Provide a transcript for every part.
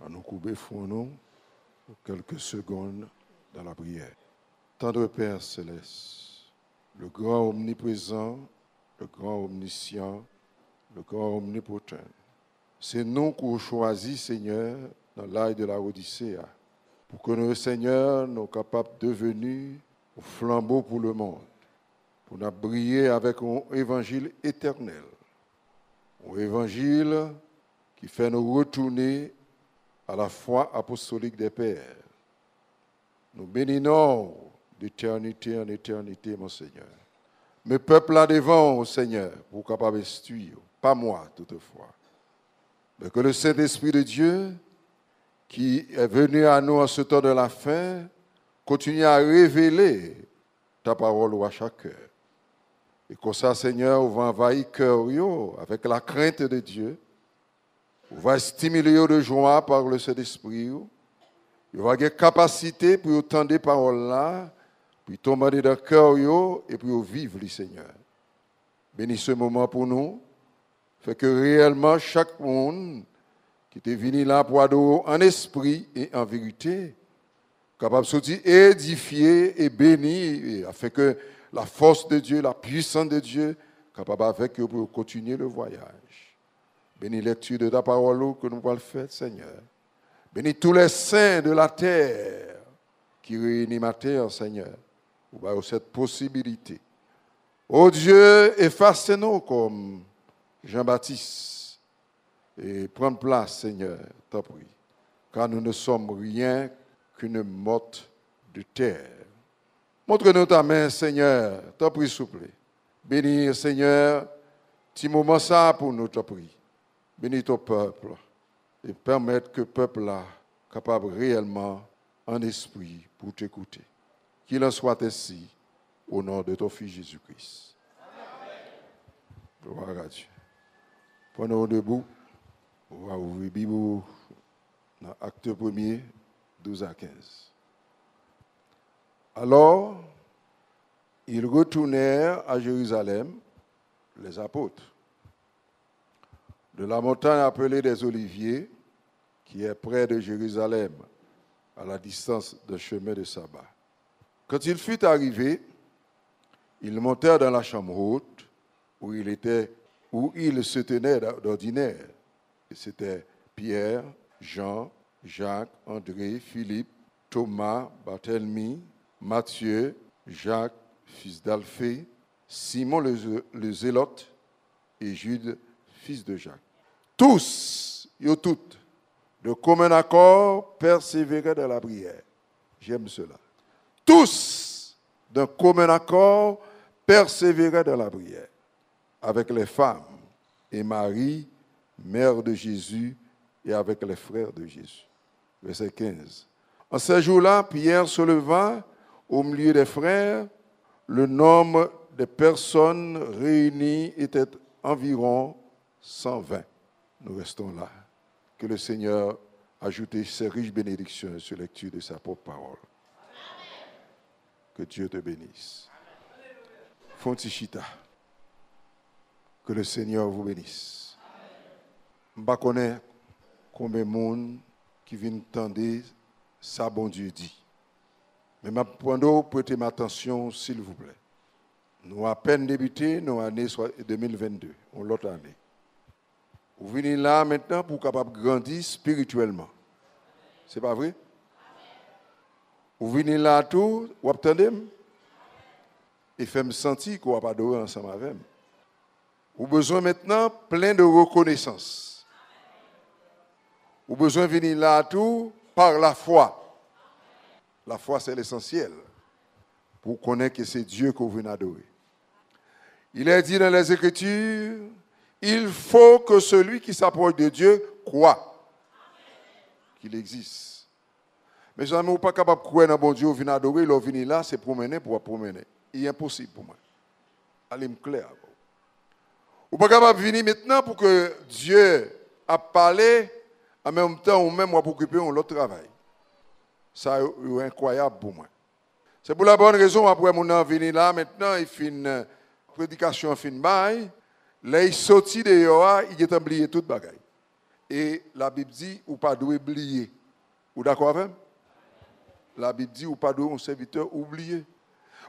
à nous couper nous pour quelques secondes dans la prière. Tendre Père céleste, le grand omniprésent, le grand omniscient, le grand omnipotent, c'est nous qu'on choisit, Seigneur, dans l'âge de la Odyssée, pour que nous, Seigneur, nous capables de devenir au flambeau pour le monde, pour nous briller avec un évangile éternel, un évangile qui fait nous retourner à la foi apostolique des Pères. Nous bénissons d'éternité en éternité, mon Seigneur. Mes peuples là devant, au Seigneur, pour capable instruire, pas moi toutefois, mais que le Saint-Esprit de Dieu, qui est venu à nous en ce temps de la fin, continue à révéler ta parole à chaque cœur. Et comme ça, Seigneur, on va envahir le cœur avec la crainte de Dieu. On va stimuler de joie par le Saint-Esprit. Il va avoir capacité pour entendre des paroles là, pour tomber dans le cœur et pour vivre, le Seigneur. Bénis ce moment pour nous. Fait que réellement, chaque monde qui est venu là pour adorer en esprit et en vérité, capable de sortir édifié et béni, afin que la force de Dieu, la puissance de Dieu, capable avec eux pour continuer le voyage. Bénis la lecture de ta parole que nous allons faire, Seigneur. Bénis tous les saints de la terre qui réunissent ma terre, Seigneur, pour avoir cette possibilité. Oh Dieu, efface-nous comme Jean-Baptiste et prends place, Seigneur, t'en prie, car nous ne sommes rien qu'une motte de terre. Montre-nous ta main, Seigneur, t'en prie, s'il vous plaît. Bénis, Seigneur, petit moment ça pour nous, t'en prie. Bénis ton peuple et permettre que le peuple là capable réellement en esprit pour t'écouter. Qu'il en soit ainsi au nom de ton Fils Jésus-Christ. Gloire à Dieu. Prenons debout. On va ouvrir la Bible dans Acte 1er, 12 à 15. Alors, ils retournèrent à Jérusalem, les apôtres, de la montagne appelée des Oliviers, qui est près de Jérusalem, à la distance d'un chemin de sabbat. Quand il fut arrivé, ils montèrent dans la chambre haute où il se tenait d'ordinaire. Et c'était Pierre, Jean, Jacques, André, Philippe, Thomas, Barthélemy, Matthieu, Jacques, fils d'Alphée, Simon le Zélote et Jude, fils de Jacques. Tous, et toutes, de commun accord, persévéraient dans la prière. J'aime cela. Tous, d'un commun accord, persévéraient dans la prière, avec les femmes et Marie, mère de Jésus, et avec les frères de Jésus. Verset 15. En ce jour-là, Pierre se leva au milieu des frères. Le nombre de personnes réunies était environ 120. Nous restons là. Que le Seigneur ajoute ses riches bénédictions sur la lecture de sa propre parole. Que Dieu te bénisse. Fontichita. Que le Seigneur vous bénisse. Je ne connais pas combien de monde qui vient entendre ça, bon Dieu dit. Mais je prends prêter ma attention, s'il vous plaît. Nous avons à peine débuté nos années 2022, ou l'autre année. Vous venez là maintenant pour capable grandir spirituellement. C'est pas vrai? Vous venez là tout, vous attendez? Et fait me sentir qu'on va pas adorer ensemble avec moi. Vous avez besoin maintenant plein de reconnaissance. Vous avez besoin de venir là tout par la foi. La foi, c'est l'essentiel. Pour connaître que c'est Dieu que vous venez adorer. Il est dit dans les Écritures, il faut que celui qui s'approche de Dieu croit qu'il existe. Mais je ne suis pas capable de croire dans bon Dieu, vous venez adorer, vous venez là, c'est promener pour promener. Il est impossible pour moi. Allez me clair. Vous n'êtes pas capable de venir maintenant pour que Dieu a parlé, en même temps, ou même pour occuper l'autre travail. Ça est incroyable pour moi. C'est pour la bonne raison, après mon venir là, maintenant, il fait une prédication, il fait une bail. Là, il sortit dehors, il a oublié toute bagaille. Et la Bible dit, ou pas doit oublier. Vous d'accord avec? La Bible dit, ou pas doit un serviteur oublier.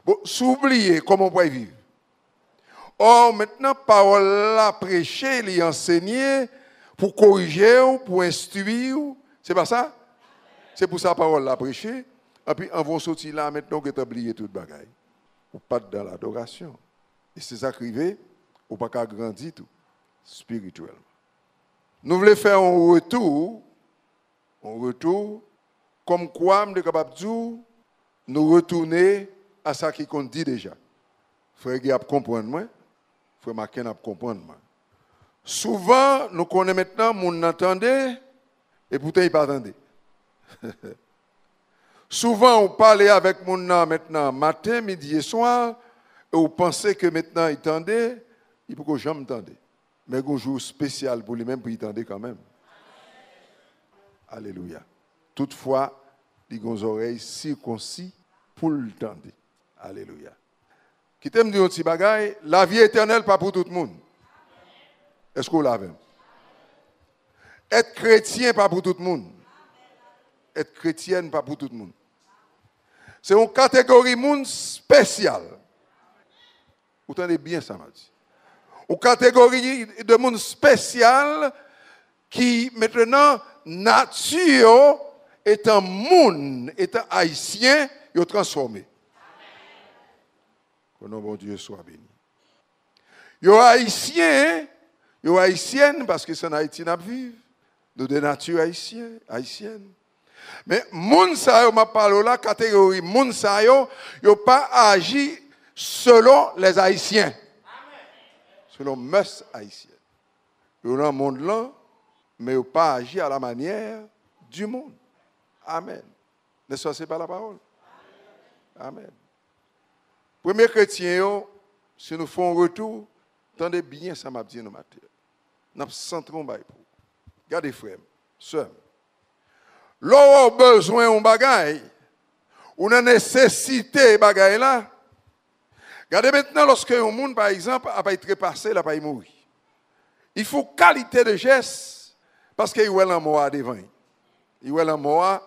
Bon, s'oublier, comment on peut vivre? Or, maintenant, parole la prêcher, les enseigner, pour corriger, pour instruire, c'est pas ça? C'est pour ça parole la prêcher. Et puis, on va sortir là, maintenant, que tu as oublié toute bagaille. Ou pas dans l'adoration. Et c'est ça qui arrive, ou pas qu'à grandir tout, spirituellement. Nous voulons faire un retour, comme quoi, nous sommes capables de nous retourner à ce qu'on dit déjà. Frère Guy a comprendre moi, frère Macken a comprendre moi. Souvent, nous connaissons maintenant, nous entendons, et pourtant, il pas attendait. Souvent, on parle avec mon nom maintenant, matin, midi et soir, et on pensait que maintenant, il tendait, il faut que jamais tendait. Mais un jour spécial pour lui-même, pour y tendre quand même. Alléluia. Toutefois, il a des oreilles circoncis pour le tendre. Alléluia. Qui t'aime dire un petit bagaille, la vie éternelle, pas pour tout le monde. Est-ce qu'on l'a vu? Être chrétien, pas pour tout le monde. Être chrétienne, pas pour tout le monde. C'est une catégorie monde spéciale. Vous entendez bien ça, m'a dit. Une catégorie de monde spécial qui, maintenant, nature, étant monde, étant haïtien, est transformé. Que notre bon Dieu soit béni. Yo haïtien, yo haïtienne, parce que c'est en Haïti n'a vivre, de nature haïtienne. Mais moun sa yo m'a parlé là catégorie moun sa yo pas agi selon les haïtiens. Selon mœurs haïtiennes. Yo dans le monde là, mais yo pas agi à la manière du monde. Amen. N'est-ce pas, c'est pas la parole? Amen. Premier chrétien, si nous faisons un retour, tendez bien ça m'a dit nous matin. Nous centrons pour. Regardez frère, sœur. L'on a besoin de bagaille, on a nécessité de bagaille là. Regardez maintenant, lorsque un monde, par exemple, a pas été trépassé, il n'a pas mourir. Il faut qualité de geste, parce qu'il y a un mort devant. Il y a un mort,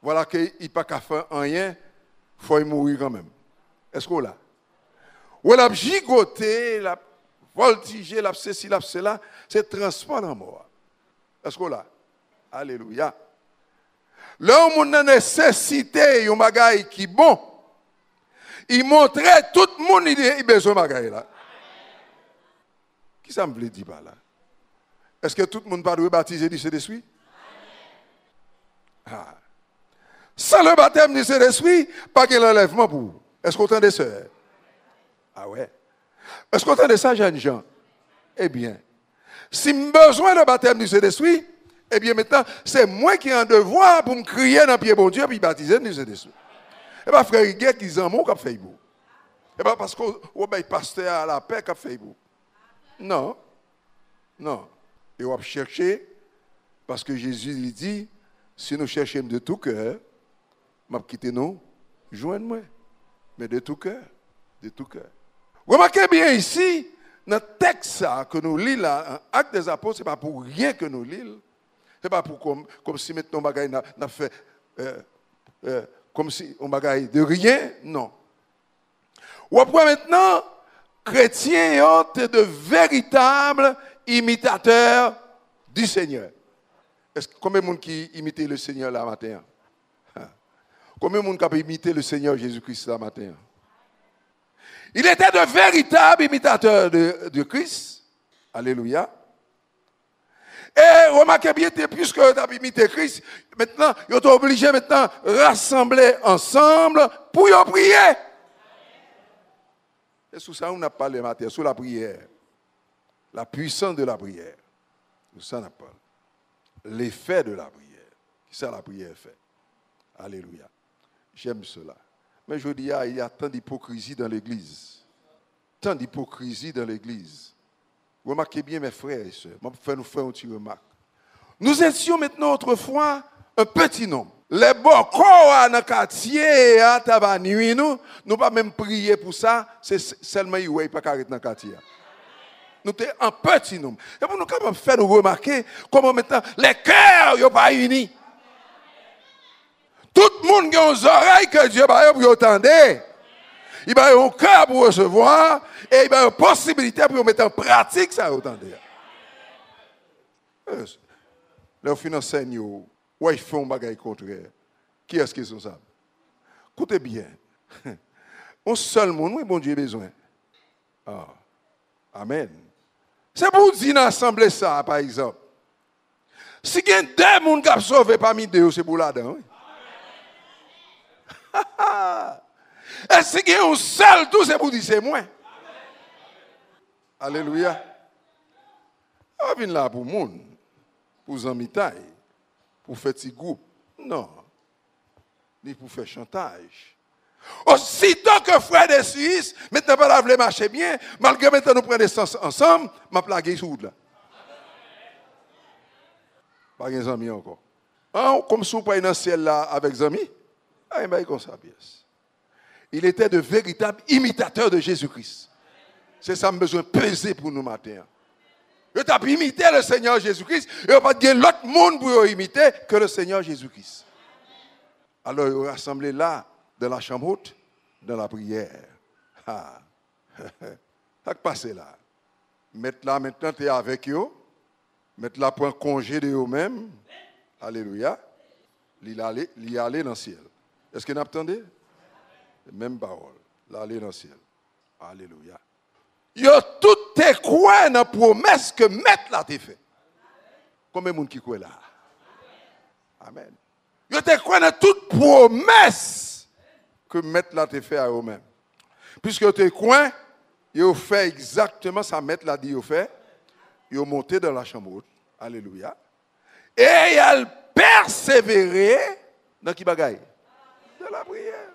voilà qu'il n'a pas qu'à faire rien, il faut mourir quand même. Est-ce qu'on l'a? Ou la gigoté, la voltiger, la ceci, la cela, c'est transport en mort. Est-ce qu'on l'a? Alléluia. Là où on a nécessité un bagage qui est bon, il montrait tout le monde qui a besoin de bagage là. Qui ça me veut dire par là? Est-ce que tout le monde doit baptiser du Saint-Esprit? Ah. Sans le baptême du Saint-Esprit, pas qu'il enlèvement pour vous. Est-ce qu'on entend ça? Ah ouais. Est-ce qu'on entend ça, jeunes gens? Eh bien, si j'ai besoin de baptême du Saint-Esprit, eh bien maintenant, c'est moi qui ai un devoir pour me crier dans le pied bon Dieu et baptiser du Saint-Esprit. Et bien, frère Guet, qui ont mon cap fait beau. Et bien, parce qu'on est pasteur à la paix qui fait beau. Non. Non. Et on va chercher, parce que Jésus lui dit, si nous cherchons de tout cœur, je vais quitter nous, joindre-moi. Mais de tout cœur. De tout cœur. Remarquez bien ici, dans le texte que nous lisons là, Actes des Apôtres, ce n'est pas pour rien que nous lisons. Ce n'est pas pour comme si maintenant on bagaille n'a fait comme si on bagaille de rien, non. Ou après maintenant, chrétiens sont de véritables imitateurs du Seigneur. Est-ce que combien de monde qui imite le Seigneur là matin? Combien de monde qui a imité le Seigneur Jésus-Christ là matin? Il était de véritables imitateurs de Christ. Alléluia. Et remarquez bien, puisque tu as imité Christ, maintenant, ils sont obligés maintenant de rassembler ensemble pour y prier. Et sous ça, on a parlé matin, sous la prière. La puissance de la prière. Sous ça, on a parlé. L'effet de la prière. Qui ça, la prière fait? Alléluia. J'aime cela. Mais je dis, il y a tant d'hypocrisie dans l'Église. Tant d'hypocrisie dans l'Église. Remarquez bien, mes frères et sœurs. Je vais nous faire une petite remarque. Nous étions maintenant autrefois un petit nombre. Les bocaux dans le quartier, à nuit, nous ne pas même prier pour ça. C'est seulement ils ne pas arrêter dans le quartier. Nous sommes un petit nombre. Et pour nous capables de faire nous remarquer comment maintenant les cœurs ne sont pas unis. Tout le monde a des oreilles que Dieu a pour entendre. Il a un cœur pour recevoir et il a une possibilité pour mettre en pratique ça entendre. Les financiers, ils font des choses contraires. Qui est-ce qui sont ça? Écoutez bien. Un seul monde, oui, bon Dieu, besoin. Ah. Amen. C'est pour dire dans l'assemblée ça, par exemple. Si il y a deux personnes qui ont sauvé parmi deux, c'est pour là-dedans. Et si il y a un seul, tout c'est pour dire c'est moi. Alléluia. On vient là pour le monde, pour les amis, pour faire petit groupe. Non. Ni pour faire chantage. Aussitôt que frère de Suisse, maintenant pas la marcher bien, malgré maintenant nous prenons des sens ensemble, m'a plagué sous là. Pas des amis encore. Comme si vous pas dans le ciel là avec des amis, il m'a comme ça pièce. Il était de véritables imitateurs de Jésus-Christ. C'est ça que besoin de peser pour nous matin. Il t'a imité le Seigneur Jésus-Christ, il n'y a pas de l'autre monde pour imiter que le Seigneur Jésus-Christ. Alors il rassemblé là dans la chambre haute, dans la prière. Ah. Ça qui passe là. Mettre là maintenant, tu es avec eux. Mettre là pour un congé de eux-mêmes. Alléluia. Il aller dans le ciel. Est-ce que vous attendez? Même parole. L'aller dans le ciel. Alléluia. Il y a tout tes croix dans la promesse que mettre là t'es fait. Combien de monde qui croit là? Amen. Il y a tes croix dans toute promesse que mettre là t'es fait à eux-mêmes. Puisque tes coins, ils ont fait exactement ça, mettre là dit ils ont fait. Ils ont monté dans la chambre haute. Alléluia. Et ils ont persévéré dans qui bagaille? Dans la prière.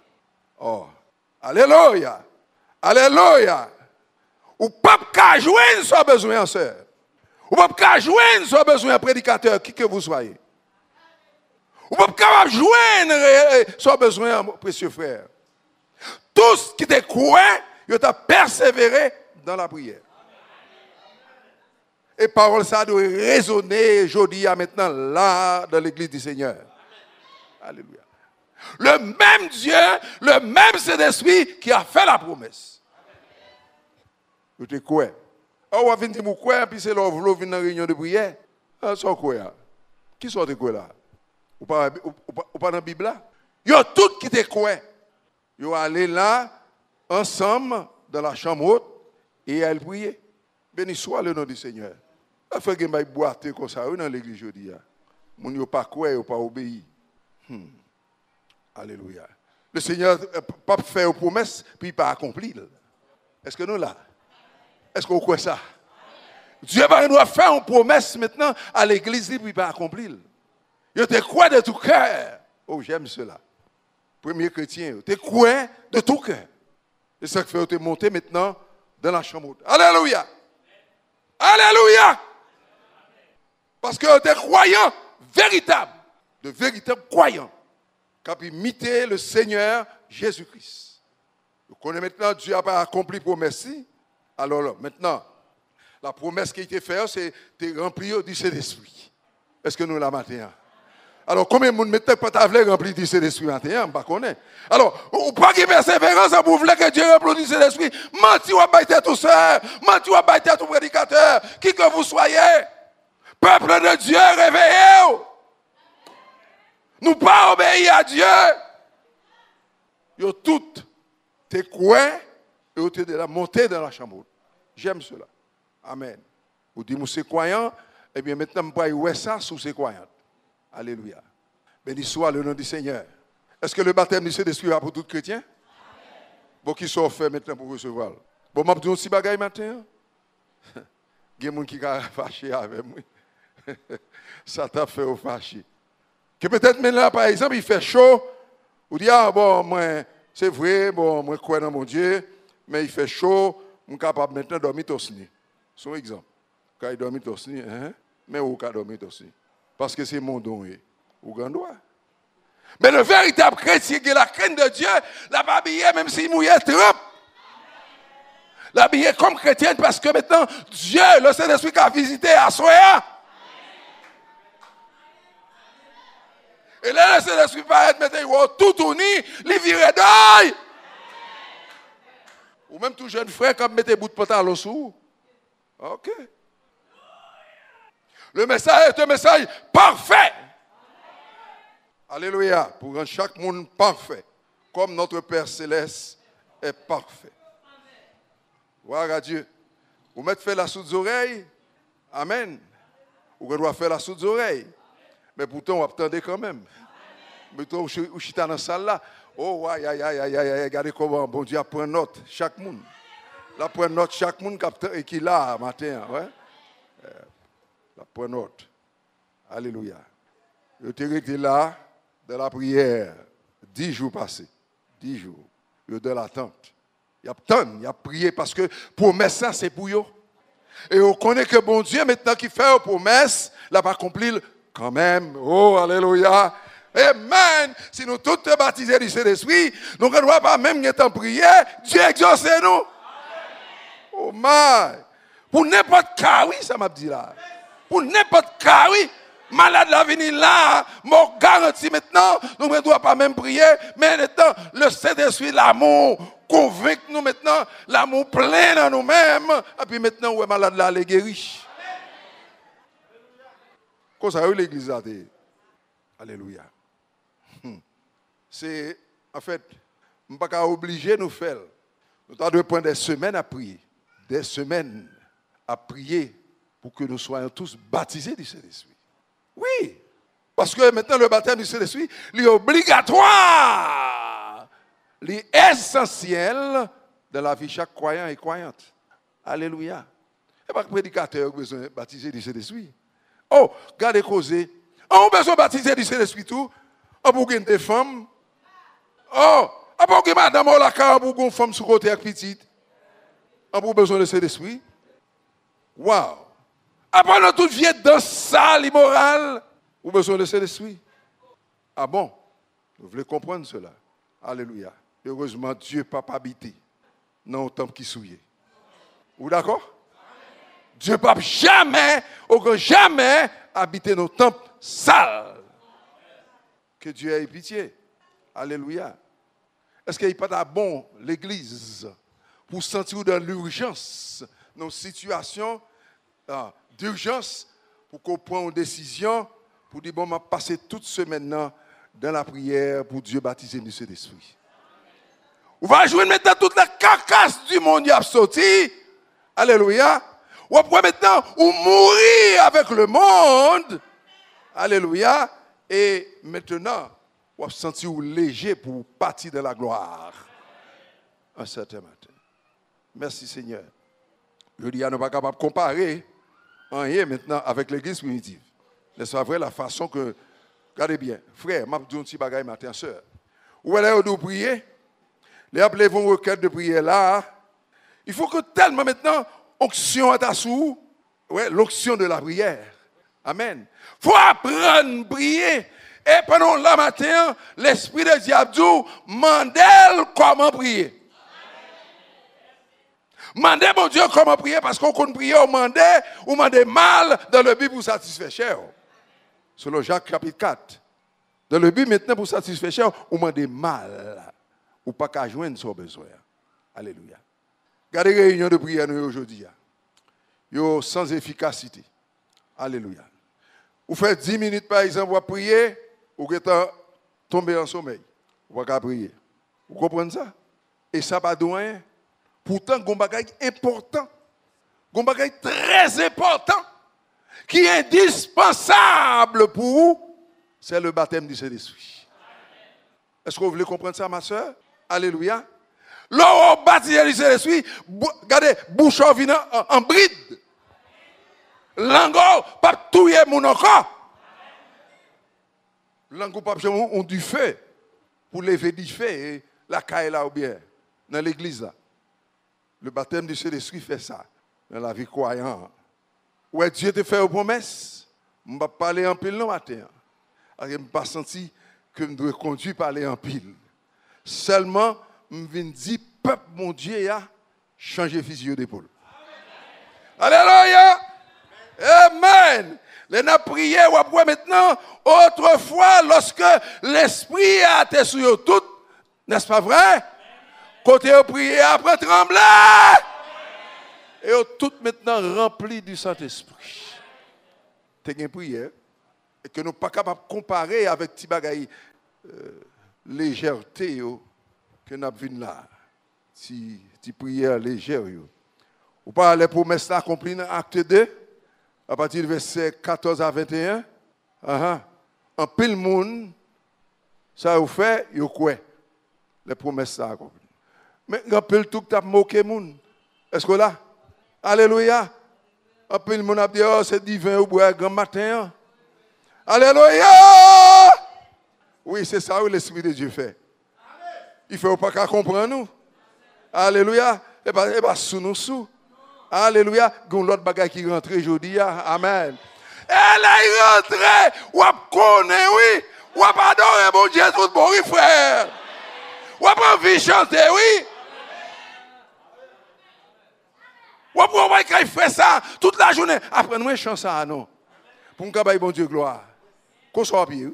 Oh, alléluia. Alléluia. Ou pas qu'à joindre soit besoin en sœur. Ou pas qu'à joindre soit besoin un prédicateur, qui que vous soyez. Ou pas capable de joindre soit besoin, précieux frère. Tous qui te croient, ils ont persévéré dans la prière. Et parole ça doit résonner aujourd'hui à maintenant là dans l'église du Seigneur. Alléluia. Le même Dieu, le même Saint-Esprit qui a fait la promesse. Vous te croyez? On va venir vous croire, puis c'est là vous venez dans la réunion de prière. Ah, ça quoi? Qui sont te croire là? Ou pas dans la Bible là? Ils ont tous qui te croient. Ils sont allés là, ensemble, dans la chambre haute, et ils priaient. Béni soit le nom du Seigneur. Il faut que vous boitez comme ça dans l'église aujourd'hui. Ils n'ont pas croire, ils n'ont pas obéi. Alléluia. Le Seigneur n'a pas fait une promesse, puis il n'a pas accompli. Est-ce que nous là? Est-ce qu'on croit ça? Dieu va faire une promesse maintenant à l'église, puis il n'a pas accompli. Je te crois de tout cœur. Oh, j'aime cela. Premier chrétien, tu crois de tout cœur. C'est ça qui fait te monter maintenant dans la chambre haute. Alléluia. Alléluia. Parce que tu es croyant véritable, de véritables croyants, qui ont imité le Seigneur Jésus-Christ. Vous connaissez maintenant, Dieu n'a pas accompli promesse. Alors là, maintenant, la promesse qui a été faite, c'est de remplir du Saint-Esprit. Est-ce que nous la matin? Alors, combien de monde mettez pas ta vle rempli du Saint-Esprit matin? Je ne connais pas. Alors, ou pas de persévérance pour vouloir que Dieu remplisse du Saint-Esprit. Menti ou abattez tout seul, menti ou abattez tout prédicateur, qui que vous soyez. Peuple de Dieu, réveillez-vous. Nous pas obéir à Dieu. Ils ont toutes tes coins et ont été montés dans la chambre. J'aime cela. Amen. Vous dites, vous êtes croyants, et bien maintenant, vous pouvez ça sous ces croyants. Alléluia. Béni soit le nom du Seigneur. Est-ce que le baptême du Saint-Esprit va pour tout chrétien? Bon, qui sont faits maintenant pour recevoir? Bon, je vais vous dire aussi bagaille matin. Il y a des gens qui sont fâchés avec moi. Ça t'a fait au fâché. Que peut-être maintenant, par exemple, il fait chaud. Vous dites, ah bon, moi, c'est vrai, bon, moi, je crois dans mon Dieu, mais il fait chaud, je suis capable maintenant de dormir tous les nuits. C'est un exemple. Quand il dormit tous les nuits, mais où il dormir tous les nuits? Parce que c'est mon don, ou grand droit. Mais le véritable chrétien qui a la crainte de Dieu, la babille, même s'il mouillait trop. L'habiller comme chrétienne parce que maintenant, Dieu, le Saint-Esprit qui a visité à Soya. Et là, le Saint-Esprit va être maintenant tout tourné, les virer d'œil. Ou même tout jeune frère, comme mettez bout de pantalon sous. Ok. Le message est un message parfait. Alléluia. Pour rendre chaque monde parfait. Comme notre Père Céleste est parfait. Voilà Dieu. Vous mettez faire la sous des oreilles. Amen. Vous doit faire la sous des oreilles. Mais pourtant, vous attendez quand même. Mettons, vous êtes dans la salle là. Oh, aïe, aïe, aïe, aïe, aïe, regardez comment bon Dieu prend note, chaque monde. La prend note, chaque monde qui est là matin. Ouais? La prend note. Alléluia. Je été là dans la prière 10 jours passés. 10 jours. Je dans l'attente. Il y a prié parce que promesse ça, c'est pour eux. Et on connaît que bon Dieu, maintenant qui fait une promesse, l'a pas accompli quand même. Oh, alléluia. Amen. Si nous tous te baptisés du Saint-Esprit, nous ne devons pas même être en prière, Dieu exauce nous. Oh my. Pour n'importe cas, oui, ça m'a dit là. Pour n'importe cas, oui. Malade la venir là, mon garantie maintenant, nous ne devons pas même prier, mais maintenant, le Saint-Esprit, l'amour, convainc nous maintenant, l'amour plein dans nous-mêmes, et puis maintenant, ouais, malade là, les guérit. Comme ça, l'église a dit. Alléluia. C'est, en fait, je ne suis pas obligé de nous faire. Nous devons prendre des semaines à prier. Des semaines à prier pour que nous soyons tous baptisés du Saint-Esprit. Oui. Parce que maintenant, le baptême du Saint-Esprit, il est obligatoire. Il est essentiel dans la vie de chaque croyant et croyante. Alléluia. Et pas que le prédicateur a besoin de baptiser du Saint-Esprit. Oh, regardez causer. On a besoin de baptiser du Saint-Esprit tout. On a besoin de femmes. Oh, on a besoin de madame ou la car, on a besoin de femmes sous côté avec petite. On a besoin de Saint-Esprit. Wow. Après, on a toute vie dans sale, immorale. On a besoin de Saint-Esprit. Ah bon? Vous voulez comprendre cela? Alléluia. Heureusement, Dieu n'a pas habité dans le temple qui souillait. Vous d'accord? Dieu ne peut jamais, jamais habiter dans le temple sale. Que Dieu ait pitié. Alléluia. Est-ce qu'il n'y a pas de bon l'église pour sentir dans l'urgence, dans une situation d'urgence, pour qu'on prenne une décision, pour dire, bon, on va passer toute semaine dans la prière pour Dieu baptiser du Saint-Esprit. On va jouer maintenant toute la carcasse du monde qui a sorti. Alléluia. On va maintenant mourir avec le monde. Alléluia. Et maintenant, on va se sentir léger pour partir de la gloire. Un certain matin. Merci Seigneur. Je dis, on n'est pas capable de comparer rien maintenant avec l'église primitive. C'est vrai la façon que, regardez bien, frère, je vais vous dire un petit bagage matin, soeur. Où est-ce que vous priez? Les appelez vos requêtes de prière là. Il faut que tellement maintenant, onction est à sous. Ouais, l'onction de la prière. Amen. Il faut apprendre à prier. Et pendant le matin, l'esprit de diable dit, mandez comment prier. Mandez mon Dieu comment prier parce qu'on compte prier, on demande mal dans le but pour satisfaire cher. Selon Jacques chapitre 4. Dans le but maintenant pour satisfaire cher, on demande mal. Ou pas qu'à joindre son besoin. Alléluia. Regardez les réunions de prière aujourd'hui. Yo sans efficacité. Alléluia. Vous faites 10 minutes par exemple, vous prier, vous êtes tombé en sommeil. Vous pouvez prier. Vous comprenez ça? Et ça pas de rien. Pourtant, il y a un bagage important. Il y a un bagage très important qui est indispensable pour vous. C'est le baptême du Saint-Esprit. Est-ce que vous voulez comprendre ça, ma soeur? Alléluia. Lorsque vous baptisez du Saint-Esprit, regardez, bouche vient en bride. Langue, pas tout est mon encore. Langue, pas on du feu pour lever du feu et la caille là ou bien dans l'église là. Le baptême du Saint-Esprit fait ça dans la vie croyante. Ouais, Dieu te fait une promesse. Je ne vais pas parler en pile le matin. Je ne pas senti que je dois conduire parler en pile. Seulement, je viens dire, peuple mon Dieu, changer fusil d'épaule. Alléluia. Amen. Les n'a prié ou après maintenant, autrefois, lorsque l'esprit a été sur eux toutes, n'est-ce pas vrai? Côté au prier, après trembler. Et eux toutes maintenant remplis du Saint-Esprit. C'est une prière. Et que nous ne sommes pas capables de comparer avec petit bagaille légèreté que nous avons vu là. Si prière légère. Ou pas les promesses accomplies dans Acte 2, à partir du verset 14 à 21. En pile monde, ça vous fait, vous quoi? Les promesses accomplies. Mais en pile tout que tu as moqué monde. Est-ce que là? Alléluia. En pile monde a dit, oh, c'est divin ou boire grand matin. Alléluia. Oui, c'est ça que l'Esprit de Dieu fait. Il ne faut pas qu'à comprendre nous. Alléluia. Et pas sous nous sous. Alléluia. Il y a l'autre bagage qui rentre aujourd'hui. Amen. Elle est rentrée. Ou connaît, oui. Ou adorer mon Dieu tout bon, oui, frère. Ou envie chanter, oui. Ou après, il fait ça toute la journée. Après, nous, chante ça, non. Pour nous, bon Dieu, gloire. Qu'on soit bien.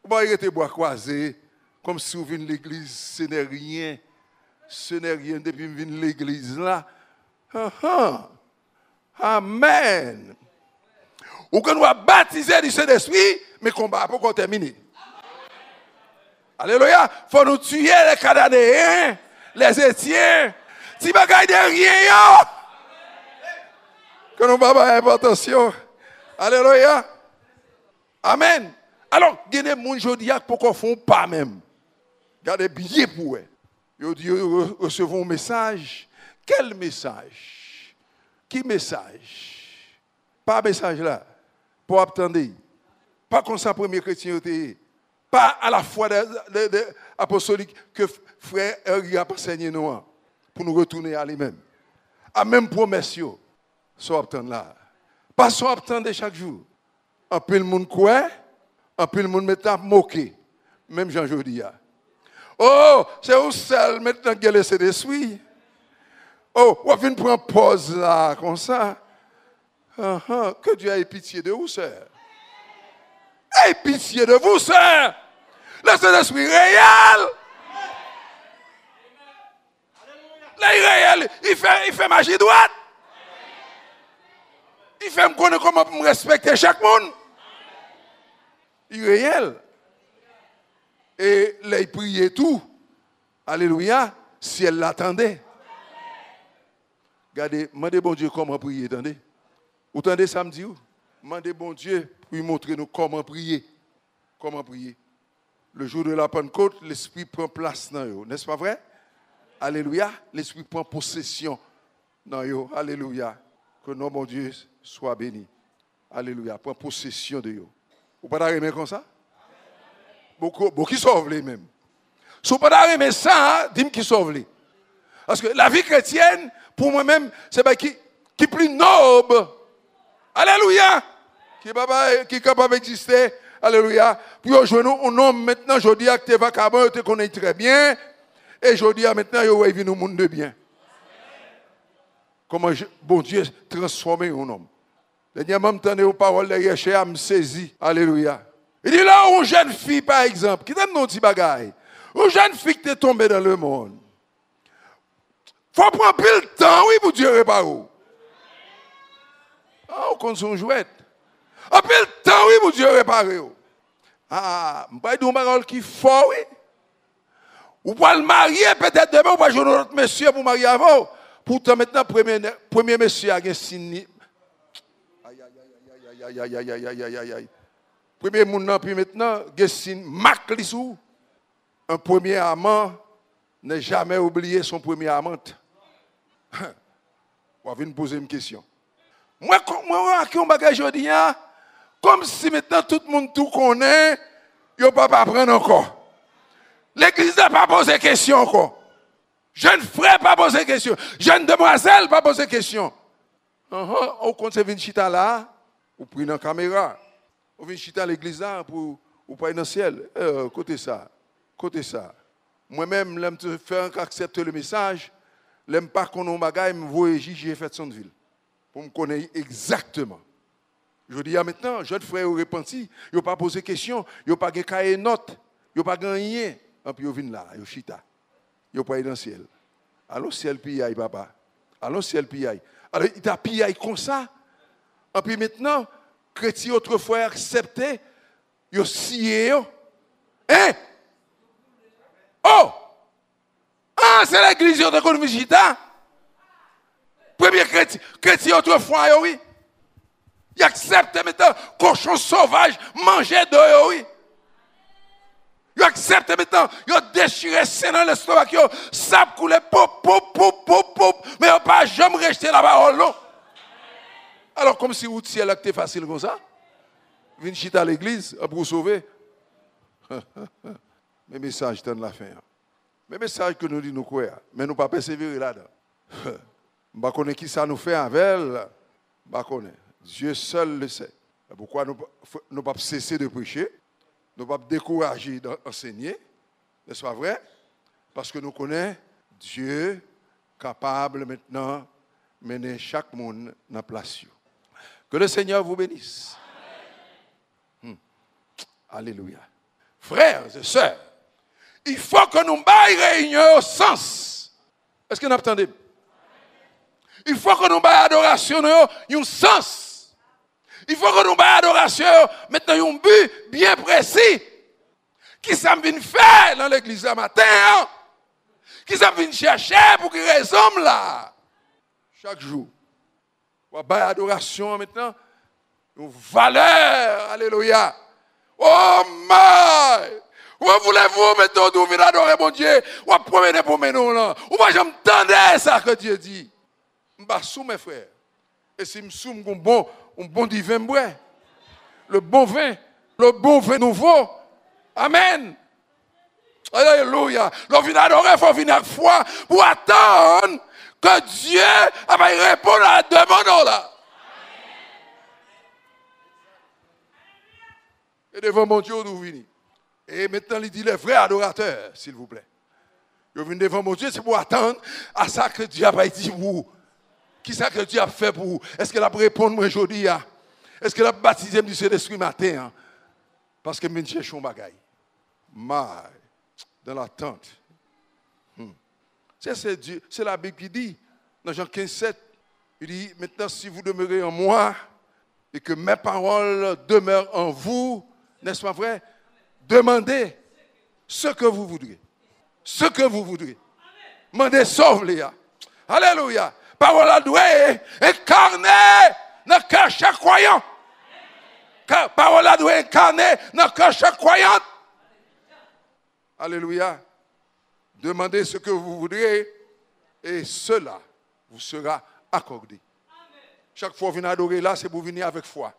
Ou pas, il était bois croisé. Comme si vous venez de l'église, ce n'est rien. Ce n'est rien depuis que vous venez de l'église là. Amen. Ou que nous avons baptisé du Saint-Esprit, mais combat pour qu'on termine. Alléluia. Il faut nous tuer les Cananéens, les Étiens. Si bagaille de rien, que nous n'avons pas d'importance. Alléluia. Amen. Alors, il y a des gens aujourd'hui pour qu'on ne fasse pas même. Gardez bien pour eux. Ils disent, recevons un message. Quel message? Qui message? Pas message là. Pour attendre. Pas comme ça, premier chrétien. Pas à la foi apostolique que frère Henri a enseigné nous. Pour nous retourner à lui-même. À même promesse, soit attendre là. Pas soit attendre chaque jour. Un peu le monde quoi? Un peu le monde maintenant moqué. Même Jean-Jodi. Oh, c'est où seul maintenant qui a laissé des suies? Oh, on vient prendre pause là, comme ça. Que Dieu ait pitié de vous, sœur. Aie pitié de vous, sœur. Le Saint-Esprit réel. Réel, il fait magie droite. Il fait me connaître comment me respecter chaque monde. Il est réel. Et là, il priait tout. Alléluia. Si elle l'attendait. Regardez, demandez bon Dieu comment prier, attendez. Vous entendez samedi où? Demandez bon Dieu pour lui montrer nous comment prier. Comment prier. Le jour de la Pentecôte, l'Esprit prend place dans eux. N'est-ce pas vrai? Alléluia. L'Esprit prend possession dans eux. Alléluia. Que notre bon Dieu soit béni. Alléluia. Prend possession de eux. Vous ne pouvez pas aimer comme ça? Beaucoup qui sauvent les mêmes. Si vous ne pouvez pas aimer ça, dis-moi qui sauve les. Parce que la vie chrétienne, pour moi-même, c'est qui est plus noble. Alléluia. Qui est capable d'exister. Alléluia. Puis aujourd'hui, un homme maintenant, je dis que tu vas capable, tu connais très bien. Et je dis maintenant, il vient au monde de bien. Comment bon Dieu transformer un homme. Dernièrement, je me aux paroles de Yeshua, me saisi. Alléluia. Il dit là, une jeune fille, par exemple, qui donne nos petits bagailles. Une jeune fille qui est tombée dans le monde. Il faut prendre plus le temps, oui, pour Dieu réparer. Ah, on compte son jouet. Un peu le temps, oui, pour Dieu réparer. Ah, je ne vais pas dire une parole qui est fort, oui. Ou pas le marier, peut-être demain, ou pas jouer notre monsieur pour marier avant. Pourtant, maintenant, premier monsieur a un signe. Aïe. Premier monde, puis maintenant, il y a un signe marque l'issue. Un premier amant n'a jamais oublié son premier amante. On va venir poser une question. Moi, qui on bagage aujourd'hui, comme si maintenant tout le monde tout connaît, il ne peut pas apprendre encore. L'église n'a pas posé question encore. Jeune frère pas posé question. Jeune demoiselle pas posé question. On compte venir chita là, ou pris dans la caméra. On vient chita à l'église là pour pas dans le ciel. Côté ça. Moi-même, je fais accepter le message. L'aime pas qu'on a un bagage, me voyager, j'ai fait son ville. Pour me connaître exactement. Je dis, maintenant, jeunes frères ont repenti, ils n'ont pas posé question, ils n'ont pas gagné note, ils n'ont pas gagné. Et puis ils viennent là, ils chita. Ils n'ont pas été dans le ciel. Allons ciel piaille, papa. Allons ciel piaille. Alors, il t'a piaille comme ça. Et puis maintenant, chrétiens autrefois accepté, ils ont scié. Hein? Oh! Ah, c'est l'église de Convigita. Premier chrétien autrefois, oui. Il accepte maintenant cochon sauvage manger de oui. Il accepte maintenant, il déchiré c'est dans l'estomac, ça coule pop pop pop pop pop, mais il pas jamais rejeter la parole non. Alors comme si vous ciel était facile comme ça. Venez chiter à l'église pour vous sauver. Mes messages dans la fin. Mes messages que nous disons nous quoi, mais nous pas persévérer là-dedans. Je ne connais qui ça nous fait avec elle. Je ne connais. Dieu seul le sait. Pourquoi nous ne pas cesser de prêcher, nous ne pas décourager d'enseigner, n'est-ce pas vrai? Parce que nous connaissons Dieu capable maintenant de mener chaque monde dans la place. Que le Seigneur vous bénisse. Alléluia. Frères et sœurs, il faut que nous baillions réunion au sens. Est-ce que vous entendez? Il faut que nous baillions adoration un sens. Il faut que nous baillions adoration maintenant un but bien précis. Qui ça vient faire dans l'église ce matin? Qui ça vient chercher pour qu'il raisonne là? Chaque jour. On va baillions adoration maintenant une valeur. Alléluia. Oh my! Où voulez-vous maintenant d'où venir adorer mon Dieu? Ou à promener pour mes noms là? Ou pas j'aime tendre ça que Dieu dit? Je suis sous mes frères. Et si je suis sous un bon divin bois, le bon vin nouveau. Amen. Alléluia. L'on vient adorer, il faut venir avec foi pour attendre que Dieu va répondre à la demande là. Et devant mon Dieu, nous venons. Et maintenant, il dit les vrais adorateurs, s'il vous plaît. Ils viennent devant mon Dieu, c'est pour attendre à ça que Dieu a dit pour vous. Qui ça que Dieu a fait pour vous? Est-ce qu'elle a répondu moi aujourd'hui? Est-ce qu'elle a baptisé du Saint-Esprit matin? Parce que je cherche un bagaille. Dans la tente. C'est la Bible qui dit, dans Jean 15,7, il dit, maintenant si vous demeurez en moi et que mes paroles demeurent en vous, n'est-ce pas vrai? Demandez ce que vous voudrez. Ce que vous voudrez. Demandez, sauve-les. Alléluia. Parole doit incarner dans le cœur chaque croyant. Parole doit incarner dans le cœur chaque croyante. Alléluia. Demandez ce que vous voudrez et cela vous sera accordé. Chaque fois que vous venez adorer là, c'est pour venir avec foi.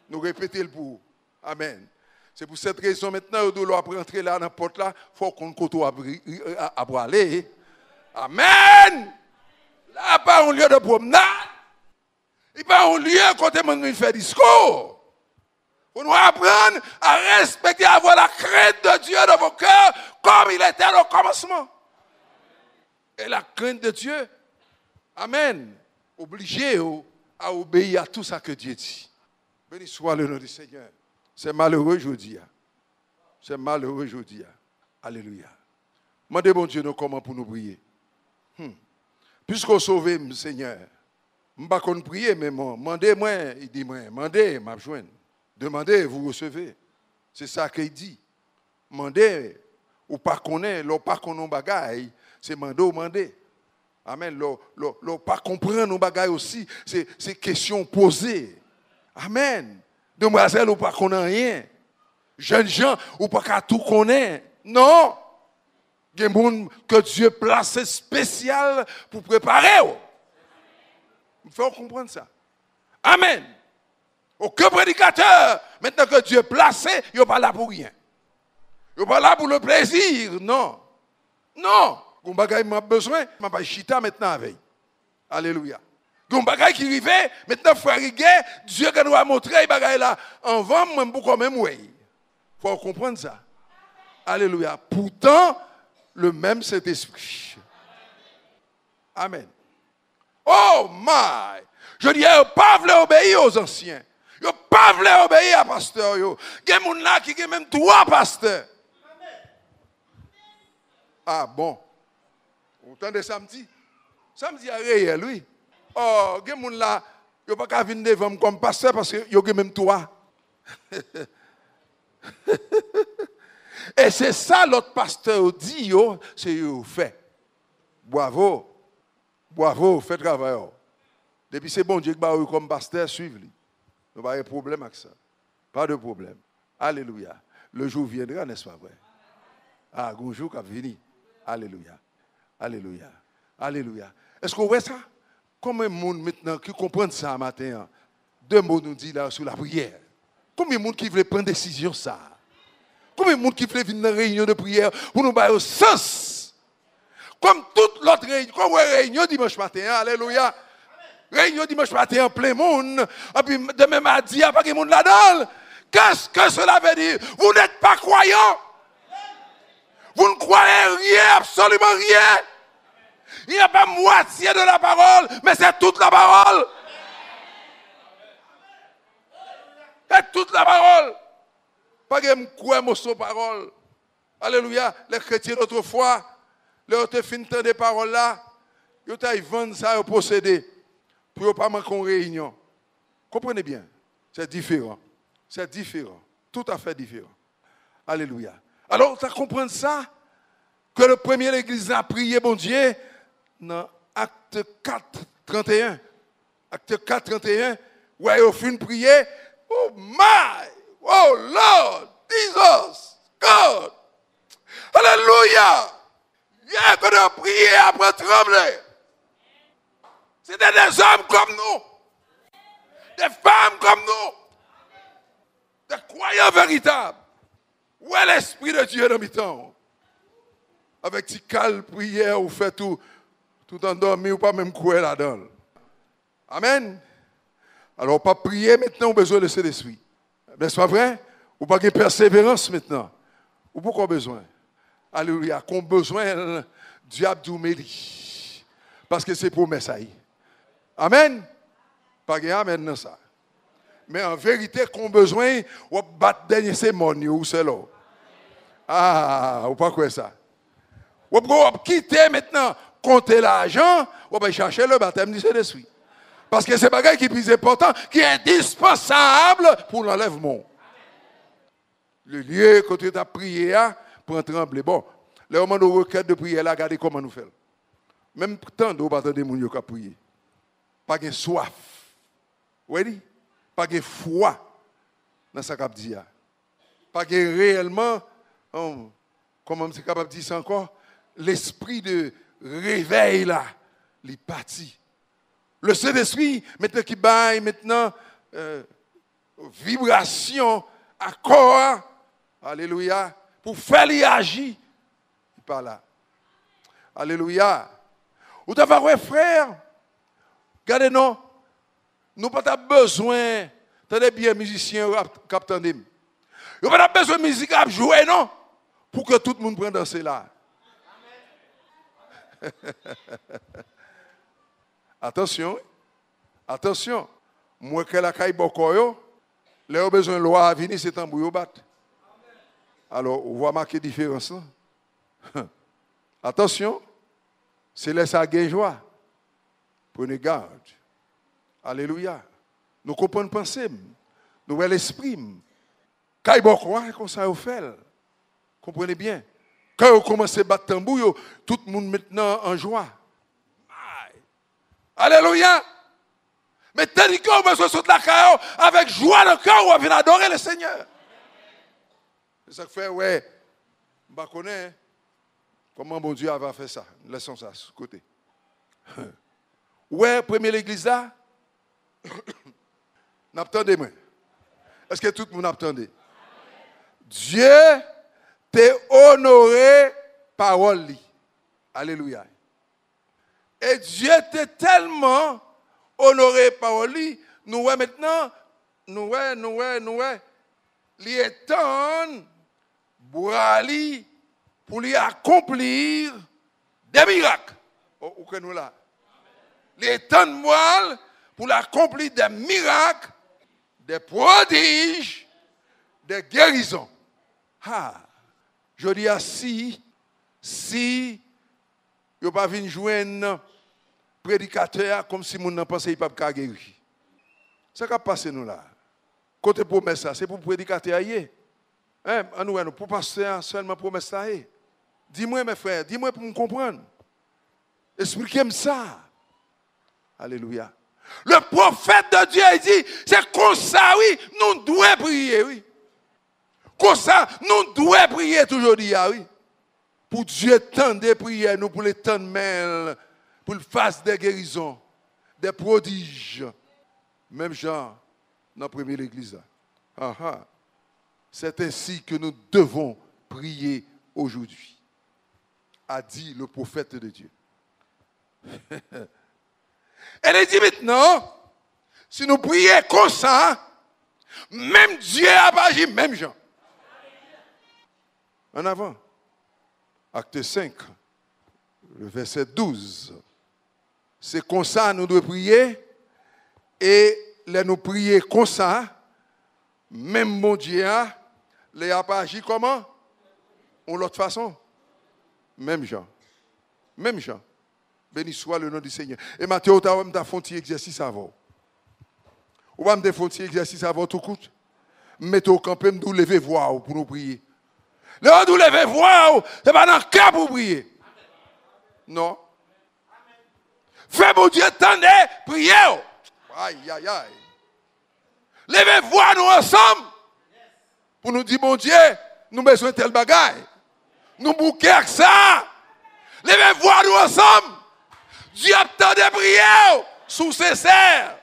Nous répétons le pour vous. Amen. C'est pour cette raison maintenant, nous devons rentrer là dans la porte là, il faut qu'on côtoie à aller. Amen. Là, pas un lieu de promenade. Il n'y a pas un lieu côté on fait discours. Pour nous apprendre à respecter, à avoir la crainte de Dieu dans vos cœurs comme il était au commencement. Et la crainte de Dieu, amen, obligé à obéir à tout ça que Dieu dit. Béni soit le nom du Seigneur. C'est malheureux aujourd'hui. C'est malheureux aujourd'hui. Alléluia. Demandez bon Dieu comment pour nous prier. Puisqu'on sauve, Seigneur, je ne vais pas prier, mais demandez-moi, il dit, demandez, m'a besoin. Demandez, vous recevez. C'est ça qu'il dit. Demandez, ou pas connaître, ou pas connaître nos bagailles, c'est demander ou demander. Amen. Ou pas comprendre nos bagailles aussi, c'est question posée. Amen. Demoiselle, ou pas connaître rien. Jeunes gens, ou pas tout connaître. Non. Il y a des gens que Dieu place spécial pour préparer. Il faut comprendre ça. Amen. Aucun prédicateur, maintenant que Dieu place, il n'est pas là pour rien. Il n'est pas là pour le plaisir. Non. Non. Gon bagay m'a besoin, m'a pas chita maintenant avec. Alléluia. Gon bagay qui arrive, maintenant frère Riguet, Dieu qui nous a montré bagay là en vent même pour même ouais. Faut comprendre ça. Alléluia. Pourtant le même Saint-Esprit. Amen. Oh my! Je dis, ils pas voulu obéir aux anciens. Ils pas voulu obéir à pasteur. Il y a des gens là qui ont même 3 pasteurs. Ah bon? Vous entendez samedi? Samedi a réel, oui. Oh, il y a des gens là, ils n'ont pas venir devant comme pasteur parce qu'ils ont même 3. Et c'est ça l'autre pasteur dit, c'est vous fait. Bravo. Bravo, faites travail. Depuis c'est bon Dieu que vous comme pasteur, suivez-le. Nous n'avons pas de problème avec ça. Pas de problème. Alléluia. Le jour viendra, n'est-ce pas vrai? Ah, un jour qui va venir. Alléluia. Alléluia. Alléluia. Est-ce qu'on voit ça? Combien de monde maintenant qui comprennent ça matin? 2 mots nous disent là sur la prière. Combien de monde qui veut prendre décision ça? Combien de monde qui veut venir dans une réunion de prière pour nous bailler au sens? Comme toute l'autre réunion, comme réunion dimanche matin, alléluia. Réunion dimanche matin en plein monde, et puis demain mardi, il n'y a pas de monde là-dedans. Qu'est-ce que cela veut dire? Vous n'êtes pas croyants. Vous ne croyez rien, absolument rien. Il n'y a pas moitié de la parole, mais c'est toute la parole. C'est toute la parole. Pas de quoi mon parole. Alléluia. Les chrétiens d'autrefois, leur te fin des paroles là, ils ont vendu ça au posséder pour ne pas manquer en réunion. Comprenez bien, c'est différent. C'est différent. Tout à fait différent. Alléluia. Alors, tu comprends ça? Que le premier l'église a prié, bon Dieu, dans Acte 4, 31. Acte 4, 31, où il a fait une prière. Oh my! Oh Lord! Jesus! God! Alléluia! Il y a que de prier après trembler. C'était des hommes comme nous. Des femmes comme nous. Des croyants véritables. Où est l'Esprit de Dieu dans mes temps? Avec tes calmes prières, vous faites tout endormi ou pas même courir là-dedans. Amen. Alors, pas prier maintenant, on a besoin de cet esprit. N'est-ce pas vrai? Ou pas de persévérance maintenant. Ou pourquoi besoin? Alléluia. Qu'on besoin, diable du méli. Parce que c'est pour Messaï. Amen. Pas de amen dans ça. Mais en vérité, qu'on besoin, on battre dernier c'est mon ou c'est là. Ah, ou pas quoi ça? On va quitter maintenant, compter l'argent, on va chercher le baptême du Saint-Esprit. Parce que c'est un bagage qui est plus important, qui est indispensable pour l'enlèvement. Le lieu quand tu as prié pour trembler. Bon, le moment de requête de prière, là, regardez comment nous faisons. Même tant de pas de gens qui prier. Pas de soif. Oui, pas de foi dans ce qu'on dit. Pas de réellement, comment c'est capable de dire ça encore, l'esprit de réveil là, les partis. Le Saint-Esprit, maintenant qui baille, maintenant, vibration, accord, alléluia, pour faire les agir, il parle là. Alléluia. Vous avez frère, regardez, non, nous n'avons pas besoin, tenez bien, musiciens, capitaine. Nous n'avons pas besoin de musique à jouer, non, pour que tout le monde prenne danser là. Attention, attention. Moi, que la caille bokoyo, là, besoin de loi à venir, c'est un bouillon bat. Alors, on voit marquer la différence. Attention, c'est laisser à gain joie. Prenez garde. Alléluia. Nous comprenons penser, nous voyons l'esprit. Caille bokoyo, comme ça, on fait. Comprenez bien. Quand on commence à battre tambour, tout le monde maintenant en joie. Alléluia. Mais tandis qu'on besoin de la caillou avec joie de cœur, on vient adorer le Seigneur. C'est ça que fait, ouais, je ne connais pas comment bon Dieu avait fait ça. Laissons ça de côté. Ouais, première l'église là, n'attendez moi. Est-ce que tout le monde attendait? Dieu t'a honoré parole. Alléluia. Et Dieu t'a tellement honoré par lui, nous maintenant, nous lui étendre pour lui accomplir des miracles. Où que nous là? les temps de moelle pour l'accomplir des miracles, des prodiges, des guérisons. Ah, je dis à si il n'y pas venu jouer un prédicateur comme si mon pensait qu'il ne peut pas guérir. Ça qui a passé nous là. Côté promesse, c'est pour prédicateur. Nous, pour pasteur, seulement promesse ça. Dis-moi, mes frères, dis-moi pour me comprendre. Expliquez-moi ça. Alléluia. Le prophète de Dieu, il dit, c'est comme ça, oui, nous devons prier, oui. Comme ça, nous devons prier toujours, oui. Pour Dieu tendre prier, nous pour les tendre mains, pour le faire des guérisons, des prodiges. Même genre, dans la première église. C'est ainsi que nous devons prier aujourd'hui, a dit le prophète de Dieu. Elle dit maintenant, si nous prions comme ça, même Dieu a agi, même Jean. En avant, acte 5, le verset 12. C'est comme ça nous devons prier, et là nous prier comme ça, même mon Dieu a, les a pas agi comment? Ou l'autre façon? Même Jean. Même Jean. Béni soit le nom du Seigneur. Et Matthieu, tu vas me faire un petit exercice avant. Ou va me faire un petit exercice avant tout coûte. Mettez au camp, me nous lever voir pour nous prier. Le nous lever voir, c'est pas dans le cas pour prier. Non. Fais mon Dieu, attendez, priez. Aïe, aïe, aïe. Levez voir nous ensemble. Pour nous dire, mon Dieu, nous avons besoin de tel bagaille. Nous bouquons avec ça. Levez voir nous ensemble. Dieu attend de prier sous ses serres.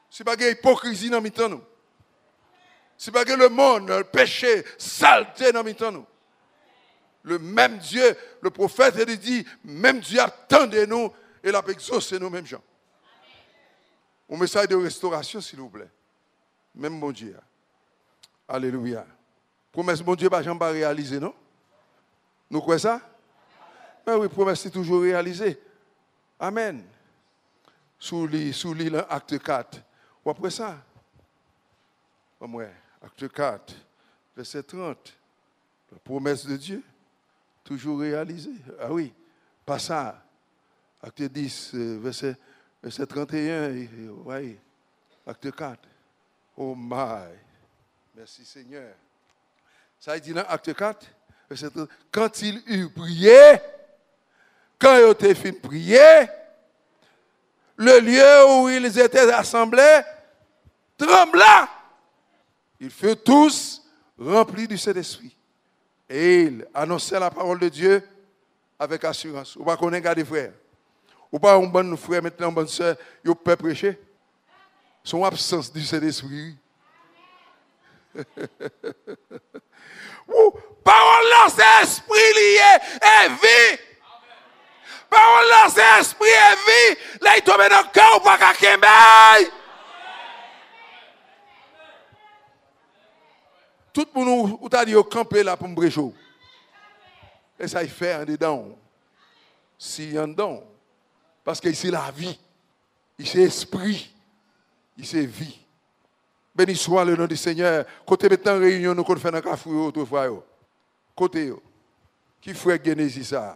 C'est pas qu'il y a hypocrisie dans nous. C'est pas que le monde, le péché, saleté dans nous. Le même Dieu, le prophète, il dit, même Dieu attend de nous et il a exaucé nous mêmes gens. Un message de restauration, s'il vous plaît. Même mon Dieu. Alléluia. Promesse, mon Dieu, pas jamais réaliser, non? Nous croyons ça? Mais oui, promesse, c'est toujours réalisée. Amen. Sous l'île, acte 4. Ou après ça? Acte 4, verset 30. La promesse de Dieu, toujours réalisée. Ah oui, pas ça. Acte 10, verset 31. Oui, acte 4. Oh my. Merci Seigneur. Ça dit dans acte 4, verset 30. Quand il eut prié, quand il était fini de prier, le lieu où ils étaient assemblés trembla. Ils furent tous remplis du Saint-Esprit. Et ils annonçaient la parole de Dieu avec assurance. Ou pas qu'on ait gardé frère. Ou pas un bon frère, maintenant un bon soeur, ils peuvent prêcher. Son absence du Saint-Esprit. Parole là, c'est esprit lié et vie. Parole là, c'est esprit et vie. Là, il tombe dans le cœur, ou pas qu'à Kembe. Tout le monde, ou t'a dit, au camper là pour me brécher. Et ça, il fait en dedans. Si en dedans. Parce que c'est la vie. Il c'est esprit. Il c'est vie. Béni soit le nom du Seigneur. Côté maintenant, réunion, nous, qu'on fait dans le café, autrefois. Côté, qui frère Genesis ça?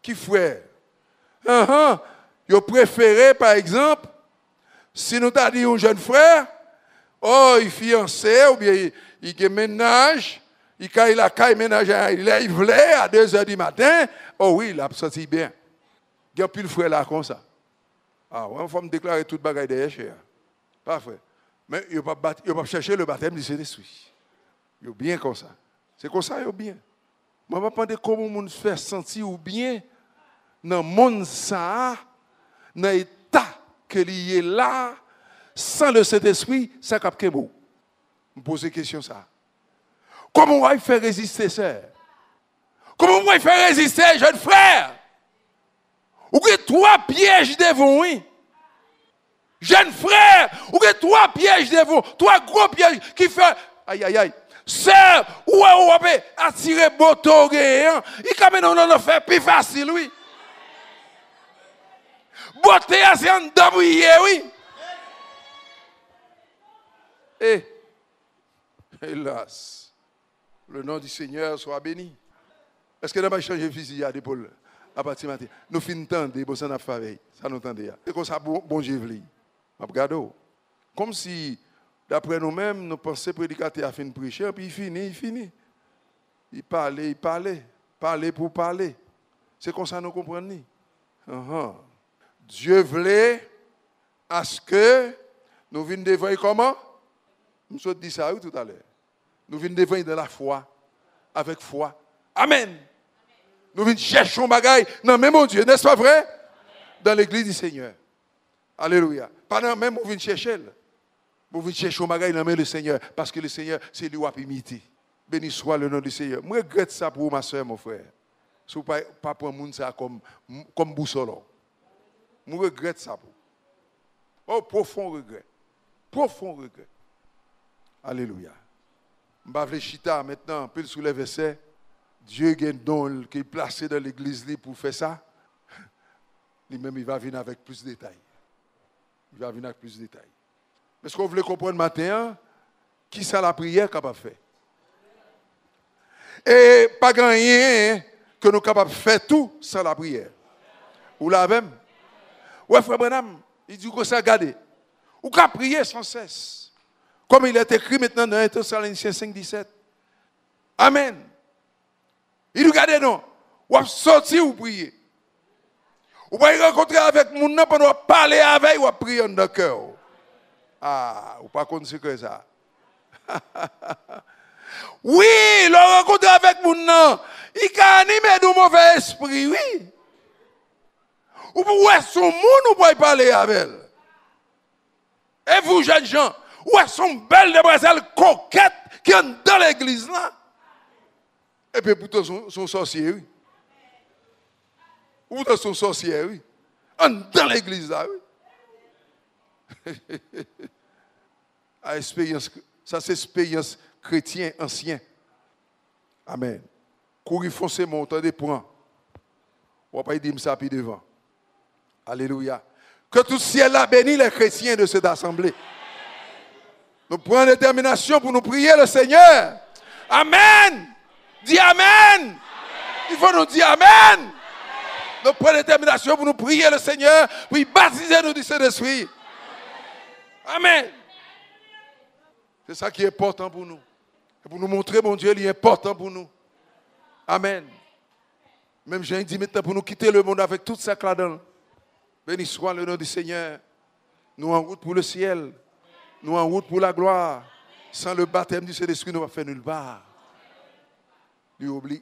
Qui frère? Vous préférez, par exemple, si nous t'a dit un jeune frère, oh, il est fiancé, ou bien il a ménage, il a ménage, il voulait à 2h du matin, oh oui, il a senti bien. Il y a plus de frère là comme ça. Ah, ouais, il faut me déclarer toute bagaille derrière cher. Parfait. Mais il ne va pas chercher le baptême du Saint-Esprit. Il est bien comme ça. C'est comme ça, il est bien. Je ne vais pas demander comment on fait sentir ou bien dans le monde, ça, dans l'état qu'il est là, sans le Saint-Esprit, ça capte beau. Je me pose la question ça. Comment on va faire résister ça? Comment on va faire résister, jeune frère? Ou que 3 pièges devant lui. Jeune frère, ou que 3 pièges devant, 3 gros pièges qui fait. Aïe, aïe, aïe. Sœur, ou on peut attirer boto, il quand même on fait plus facile, oui. Beauté, c'est un d'abrier, oui. Et, hélas, le nom du Seigneur soit béni. Est-ce que nous avons changé de fusil à l'épaule à partir de matin? Nous finissons de bosser dans la ça nous entendait. C'est comme ça, bon Dieu veut. Regardez. Comme si, d'après nous-mêmes, nous pensions que le prédicateur a fini de prêcher, puis il finit. Il parlait. Parler pour parler. C'est comme ça que nous comprenons. Dieu voulait à ce que nous venions devant comment? Nous avons dit ça tout à l'heure. Nous venons devant de la foi, avec foi. Amen. Nous venons chercher un bagaille. Non, mais mon Dieu, n'est-ce pas vrai? Dans l'église du Seigneur. Alléluia. Pendant même, vous venez chercher. Vous venez chercher un bagaille dans le Seigneur. Parce que le Seigneur, c'est lui qui a imité. Béni soit le nom du Seigneur. Moi, je regrette ça pour ma soeur, mon frère. Si vous ne pas prendre ça comme boussole. Je regrette ça. Oh, profond regret. Profond regret. Alléluia. Je vais vous chita maintenant, puis sous les versets. Dieu a un don qui est placé dans l'église pour faire ça. Lui-même, il va venir avec plus de détails. Il va venir avec plus de détails. Mais ce qu'on voulait comprendre matin, qui ça la prière capable de faire? Et pas rien que nous sommes capables de faire tout sans la prière. Ou la même? Ouais, frère Branham, il dit que ça regardez. Ou qu'à prier sans cesse. Comme il est écrit maintenant dans 1 Thessaloniciens 5:17. Amen. Il nous regarde non. Ou sortir ou prier. Ou pas rencontrer avec mon nom pendant parler avec ou prier dans le cœur. Ah, ou pas connaître que ça. Oui, le rencontrer avec mon nom, il peut animer de mauvais esprit, oui. Ou pour son monde ou pas parler avec elle. Et vous, jeunes gens, où sont belles demoiselles coquettes qui sont dans l'église là? Et puis pourtant son sorcier, oui. Ou dans son sorcier, oui. Dans l'église là, oui. Ça c'est expérience chrétien ancien. Amen. Courir foncer montant des points. On va pas dire ça puis devant. Alléluia. Que tout ciel a béni les chrétiens de cette assemblée. Nous prenons détermination pour nous prier le Seigneur. Amen. Dis Amen. Amen. Il faut nous dire Amen. Amen. Nous prenons détermination pour nous prier le Seigneur, puis baptiser nous du Saint-Esprit. Amen. C'est ça qui est important pour nous. Et pour nous montrer, mon Dieu, il est important pour nous. Amen. Même j'ai dit maintenant pour nous quitter le monde avec toute sa là-dedans. Béni soit le nom du Seigneur. Nous en route pour le ciel. Nous en route pour la gloire. Sans le baptême du Saint-Esprit, nous ne va faire nulle part.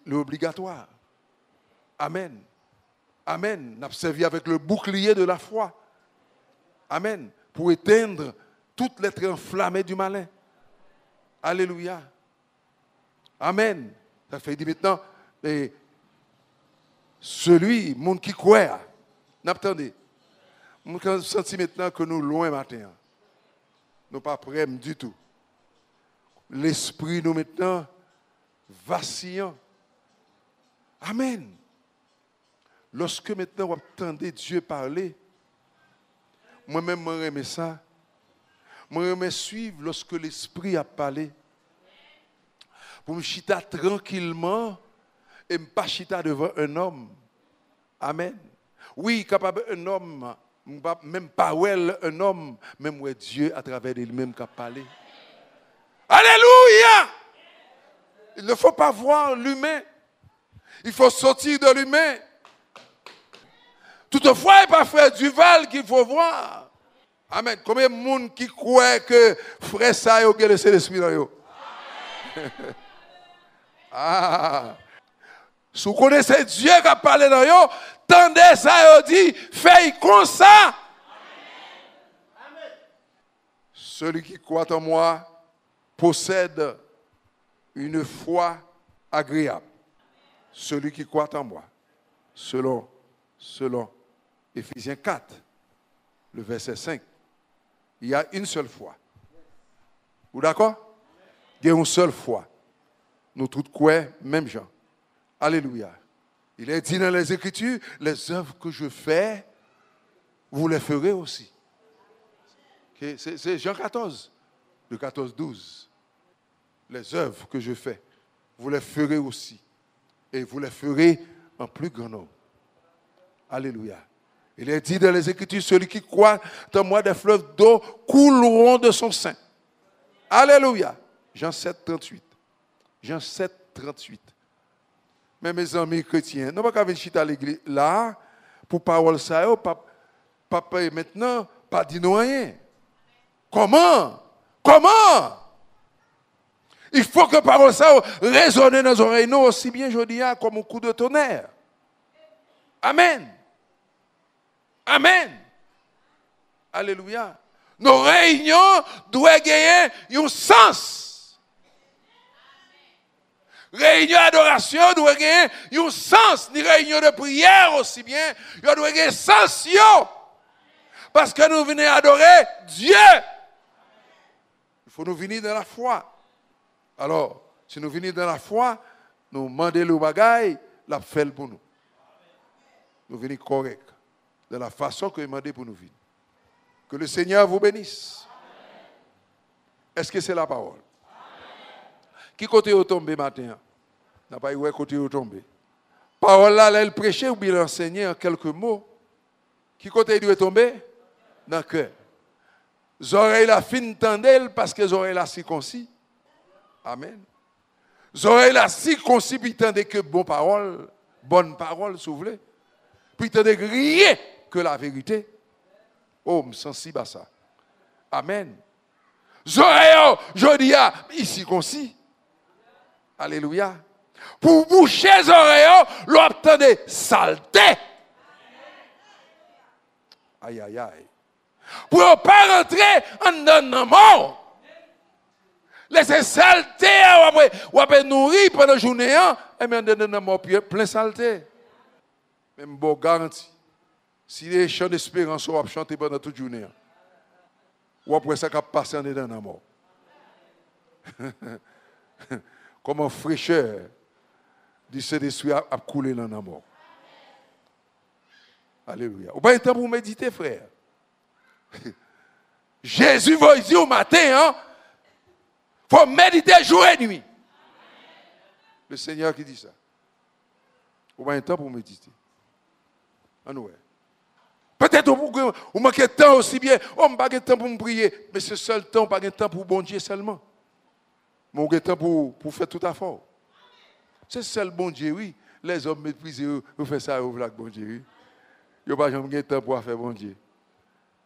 L'obligatoire. Amen. Amen. Nous avons servi avec le bouclier de la foi. Amen. Pour éteindre toutes les traits enflammés du malin. Alléluia. Amen. Ça fait dire maintenant, celui, monde qui croit, n'attendez. Je sens maintenant que nous loin matin. Nous pas prêts du tout. L'esprit nous maintenant vacillant. Amen. Lorsque maintenant vous entendez Dieu parler, moi-même je remets ça. Je remets suivre lorsque l'esprit a parlé. Pour me chita tranquillement et ne pas chita devant un homme. Amen. Oui, capable un homme. Même pas un homme, même ouais Dieu à travers lui-même qui a parlé. Alléluia! Il ne faut pas voir l'humain. Il faut sortir de l'humain. Toutefois, il n'est pas frère Duval qu'il faut voir. Amen. Combien de monde qui croit que frère ça a laissé l'esprit dans eux? Ah! Si vous connaissez Dieu qui a parlé dans eux, tendez ça et dit, faites comme ça. Amen. Celui qui croit en moi possède une foi agréable. Celui qui croit en moi, selon Éphésiens 4, le verset 5, il y a une seule foi. Vous d'accord? Il y a une seule foi. Nous tous croyons, même gens. Alléluia. Il est dit dans les Écritures, les œuvres que je fais, vous les ferez aussi. Okay? C'est Jean 14, le 14-12. Les œuvres que je fais, vous les ferez aussi. Et vous les ferez en plus grand nombre. Alléluia. Il est dit dans les Écritures, celui qui croit en moi, des fleuves d'eau couleront de son sein. Alléluia. Jean 7, 38. Jean 7, 38. Mais mes amis chrétiens, nous ne pouvons pas venir à l'église là, pour parole ça, papa maintenant, pas dire rien. Comment? Comment? Il faut que parole ça résonne dans nos oreilles, nous aussi bien, je dis, comme un coup de tonnerre. Amen. Amen. Alléluia. Nos réunions doivent gagner un sens. Réunion d'adoration doit gagner un sens. Ni réunion de prière aussi bien, il doit gagner un sens. Parce que nous venons adorer Dieu. Il faut nous venir dans la foi. Alors, si nous venons dans la foi, nous demandons le bagaille, la fait pour nous. Nous venons correct. De la façon que vous demandez pour nous venir. Que le Seigneur vous bénisse. Est-ce que c'est la parole? Qui côté est tombé matin? N'a pas eu côté est tombé. Parole là, elle prêchait ou bien l'enseigner en quelques mots. Qui côté est tombé? Dans le cœur. Les oreilles la fin tendent parce que les oreilles la circoncis. Amen. Les oreilles la circoncis puis tendent que bonne parole, si vous voulez. Puis tendent rien que la vérité. Oh, je me sens sensible à ça. Amen. Les oreilles, je dis, ici concis. Alléluia. Pour boucher les oreilles, l'obtenez saleté. Aïe, aïe, aïe. Pour ne pas rentrer en dedans mort. Laissez saleté, ou après nourrir pendant la journée, et bien en dedans mort, plein saleté. Même bon garantie. Si les chants d'espérance sont chantés pendant toute la journée, ou après ça, qui passe en dedans mort. Comme en fraîcheur, du Saint-Esprit a coulé dans la mort. Alléluia. Ou pas un temps pour méditer, frère. Jésus va dire au matin, il faut méditer jour et nuit. Le Seigneur qui dit ça. Ou pas un temps pour méditer. Peut-être vous manquez de temps aussi bien. On n'a pas de temps pour me prier. Mais ce seul temps, pas de temps pour bon Dieu seulement. Mais on a de temps pour faire tout à fort. C'est seul bon Dieu, oui. Les hommes méprisent, vous faites ça, vous voulez bon Dieu, oui. Il n'y a pas de temps pour faire bon Dieu.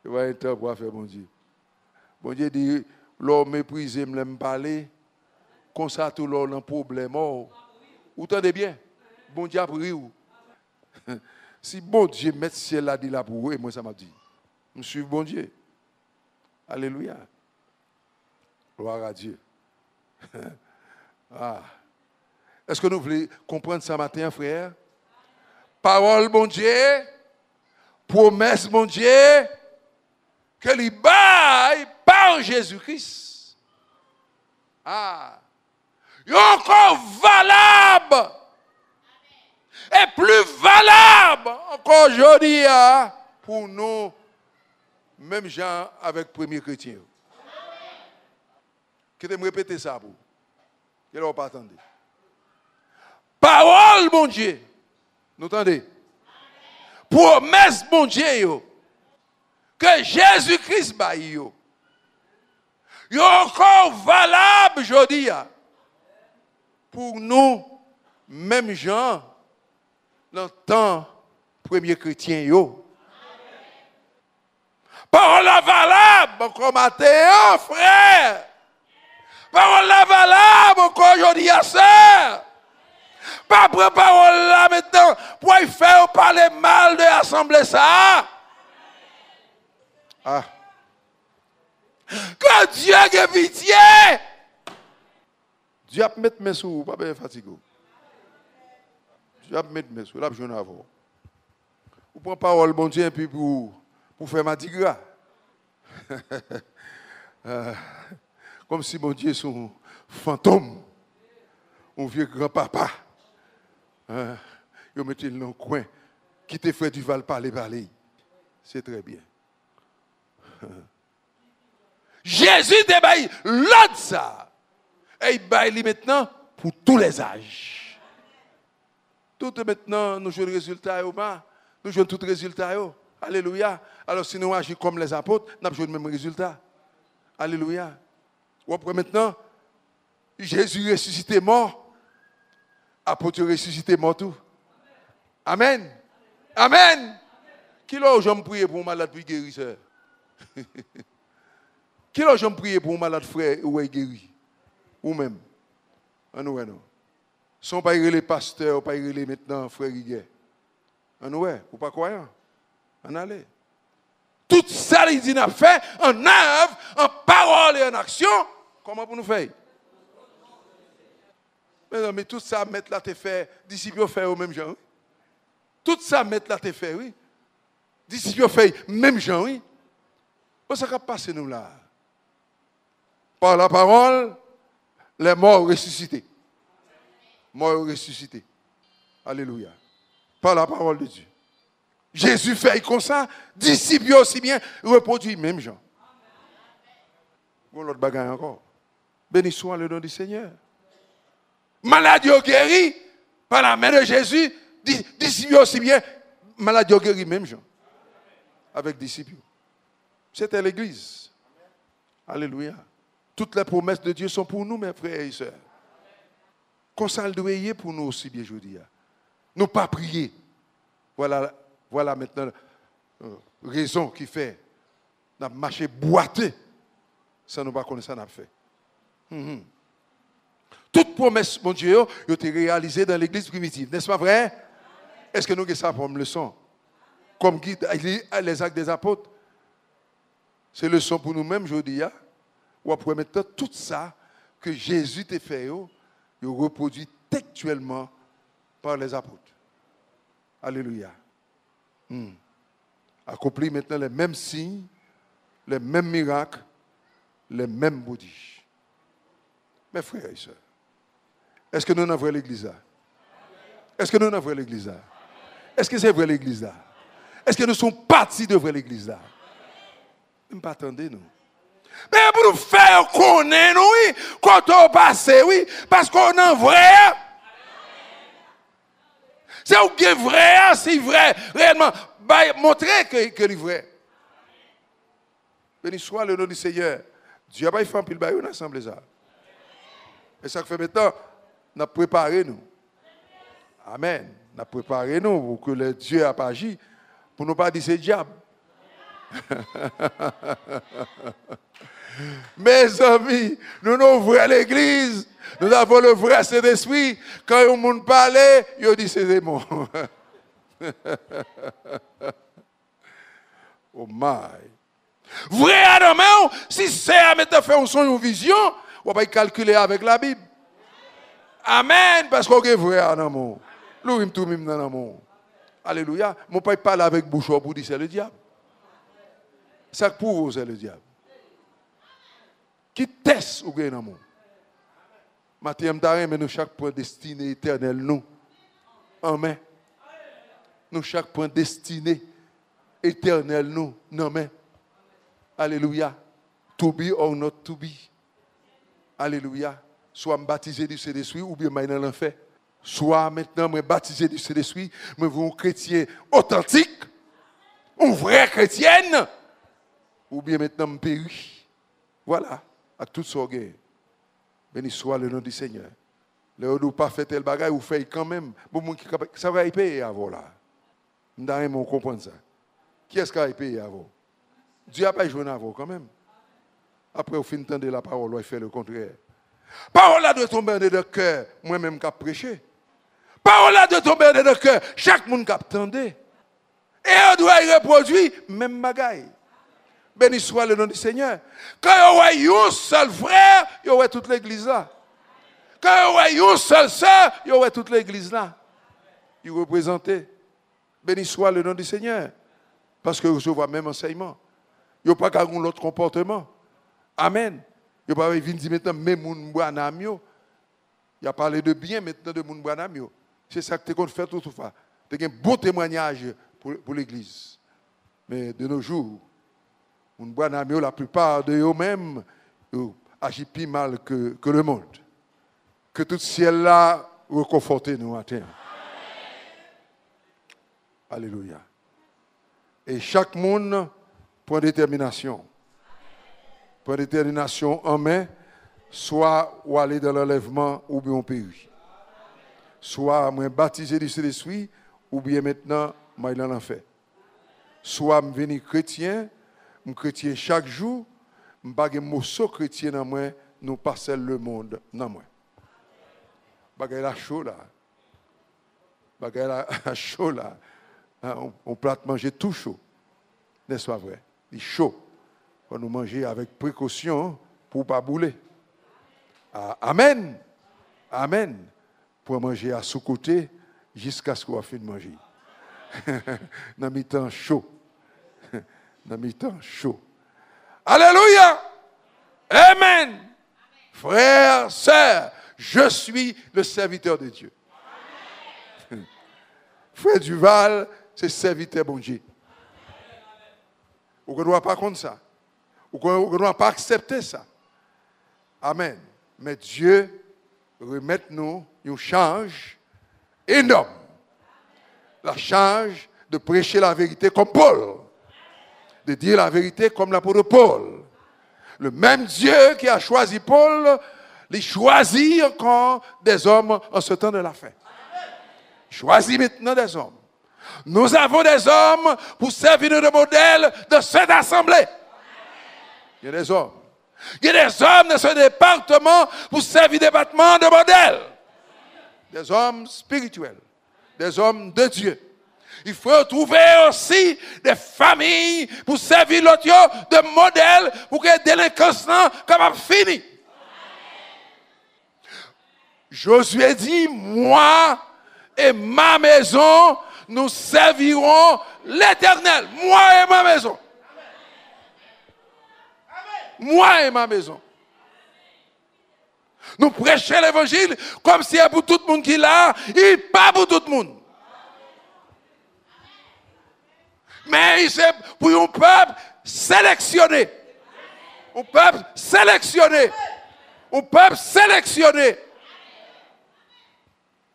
Il n'y a pas de temps pour faire bon Dieu. Bon Dieu dit, l'homme méprisé, me l'aime parler. Comme ça, tout l'homme a un problème. Vous entendez bien? Bon Dieu a pris où? Si bon Dieu met ce ciel là, dit là pour vous, et moi ça m'a dit. Je suis bon Dieu. Alléluia. Gloire à Dieu. Ah. Est-ce que nous voulons comprendre ça matin, frère? Parole, bon Dieu. Promesse, bon Dieu. Que les baille par Jésus-Christ. Ah. Il est encore valable. Et plus valable encore aujourd'hui pour nous, même gens avec premier chrétien. Que de me répéter ça pour vous. Que vous pas attendre. Parole, mon Dieu. Nous entendez? Promesse, mon Dieu. Que Jésus-Christ baille. Il est encore valable aujourd'hui pour nous, même gens, dans le temps premier chrétien. Parole valable encore matin, frère. Parole valable encore aujourd'hui, sœur. Pas prendre parole là maintenant pour y faire parler mal de l'assemblée ça. Ah. Que Dieu ait pitié. Dieu a mettre mes sous, pas bien fatigué. Dieu a mettre mes sous, là je n'ai pas. Vous prenez parole bon Dieu puis pour faire ma digra. Comme si mon Dieu son fantôme. Un vieux grand-papa. Il mettait dans le coin. Qui te fait du val parler. C'est très bien. Jésus te baille l'autre ça. Et il baille maintenant pour tous les âges. Tout maintenant, nous jouons le résultat. Nous jouons tout résultat. Alléluia. Alors si nous agissons comme les apôtres, nous avons le même résultat. Alléluia. Ou après maintenant, Jésus ressuscité mort. Apôtre ressuscité mort tout. Amen. Amen. Qui l'a jamais prié pour un malade puis guérisseur? Qui l'a jamais prié pour un malade frère ou est guéri? Ou même? Non. Sont pas les pasteurs, pas les maintenant frère Guiguet. Ou pas croyant? En allez. Tout ça, il dit, n'a fait en œuvre, en parole et en action. Comment pour nous faire? Mais tout ça, mettre là, t'es fait, disciples fait au même genre. Oui? Tout ça, mettre là, t'es fait, oui. Disciples fait même genre, oui. Qu'est-ce qui a passé nous là? Par la parole, les morts ressuscités. Morts ressuscités. Alléluia. Par la parole de Dieu. Jésus fait comme ça, disciples aussi bien, reproduit même gens. Bon, l'autre bagaille encore. Béni soit le nom du Seigneur. Maladie guéri par la main de Jésus, disciples aussi bien, maladie guéri même gens. Avec disciples. C'était l'église. Alléluia. Toutes les promesses de Dieu sont pour nous, mes frères et sœurs. Qu'on s'en doit pour nous aussi bien, je dis. Nous pas prier. Voilà maintenant raison qui fait. Nous avons marché boité. Ça nous pas connaître ça n'a fait. Toute promesse, mon Dieu, a été réalisée dans l'église primitive. N'est-ce pas vrai? Est-ce que nous avons ça comme leçon? Comme guide, les actes des apôtres. C'est leçon pour nous-mêmes, je dis. Ou après maintenant, tout ça que Jésus t'a fait, il reproduit textuellement par les apôtres. Alléluia. Accomplit maintenant les mêmes signes, les mêmes miracles, les mêmes bouddhies. Mes frères et sœurs, est-ce que nous avons vrai l'église là? Est-ce que nous avons vrai l'église là? Est-ce que c'est vrai l'église là? Est-ce que nous sommes partis de vrai l'église là? Ne pas attendre nous. Mais pour nous faire connaître, oui, quand on passe, oui, parce qu'on est vrai. C'est où qui est vrai, c'est vrai, réellement. Montrer que c'est vrai. Béni soit le nom du Seigneur. Dieu a pas fait un pile bail, on a assemblé ça. Et ça fait maintenant, on a préparé nous. Amen. On a préparé nous pour que le Dieu a pas agi, pour ne pas dire c'est diable. Mes amis, nous ouvrons l'église, nous avons le vrai Saint-Esprit. Quand le monde parle, il dit c'est démon. Oh my. Vrai à demain, si c'est à mettre faire un son, une vision, on va calculer avec la Bible. Amen, parce qu'on est vrai à demain. Nous tout même dans l'amour. Alléluia. Mon père parle avec bouche pour dire c'est le diable. Ça pour vous, c'est le diable. Qui teste ou bien l'amour. Mathieu mais nous chaque point destiné éternel nous. Amen. Nous chaque point destiné éternel nous. Amen. Alléluia. To be or not to be. Alléluia. Soit baptisé du Saint-Esprit ou bien dans l'enfer. Soit maintenant baptisé du Saint-Esprit, mais vous un chrétien authentique, un vrai chrétienne, ou bien maintenant péri. Voilà. À tout ça, béni soit le nom du Seigneur. Le ou pas fait tel bagage, ou fait quand même. Bon, ça va y payer avant là. Nous devons comprendre ça. Qui est-ce qui va y payer avant? Dieu n'a pas joué avant quand même. Après, au fin de la parole, il fait le contraire. Parole là doit tomber dans le cœur, moi-même qui a prêché. Parole là doit tomber dans le cœur, chaque monde qui a attendu. Et on doit y reproduire même bagaille. Béni soit le nom du Seigneur. Quand il y a un seul frère, il y aura toute l'église là. Quand il y a une seule sœur, il y aura toute l'église là. Il représentait. Béni soit le nom du Seigneur. Parce que je vois même enseignement. Il n'y a pas qu'à un autre comportement. Amen. Il n'y a pas venir dire maintenant, mais moun branam. Il a parlé de bien maintenant de moun branam. C'est ça que tu as fait tout ça. Tu as un bon témoignage pour l'église. Mais de nos jours, la plupart de eux-mêmes agissent plus mal que le monde. Que tout ciel là reconforte nous matin. Alléluia. Et chaque monde prend détermination. Prend détermination en main, soit ou aller dans l'enlèvement ou bien on périt. Soit moi baptisé du Saint-Esprit ou bien maintenant moi dans l'enfer. Soit je venir chrétien, je chrétien chaque jour, je pas un morceau chrétien dans moi, nous passer le monde dans moi. Bagay la chaud là. Bagay la chaud là. On peut manger tout chaud. N'est-ce pas vrai? Il est chaud. On nous manger avec précaution pour ne pas bouler. Amen. Amen. Pour manger à sous-côté jusqu'à ce qu'on finisse de manger. Dans le temps chaud. Dans le temps chaud. Alléluia. Amen. Frères, sœurs, je suis le serviteur de Dieu. Frère Duval, c'est serviteur bon Dieu. On ne doit pas contre ça. On ne doit pas accepter ça. Amen. Mais Dieu remet nous une charge énorme. La charge de prêcher la vérité comme Paul. De dire la vérité comme l'apôtre Paul. Le même Dieu qui a choisi Paul, il choisit encore des hommes en ce temps de la fin. Il choisit maintenant des hommes. Nous avons des hommes pour servir de modèle de cette assemblée. Il y a des hommes. Il y a des hommes dans ce département pour servir de département de modèle. Des hommes spirituels. Des hommes de Dieu. Il faut trouver aussi des familles pour servir l'autre de modèle pour que les délinquances capable finir. Josué dit, moi et ma maison, nous servirons l'Éternel. Moi et ma maison. Moi et ma maison. Nous prêchons l'évangile comme si c'est pour tout le monde qui l'a, et pas pour tout le monde. Mais c'est pour un peuple sélectionné. Un peuple sélectionné. Un peuple sélectionné.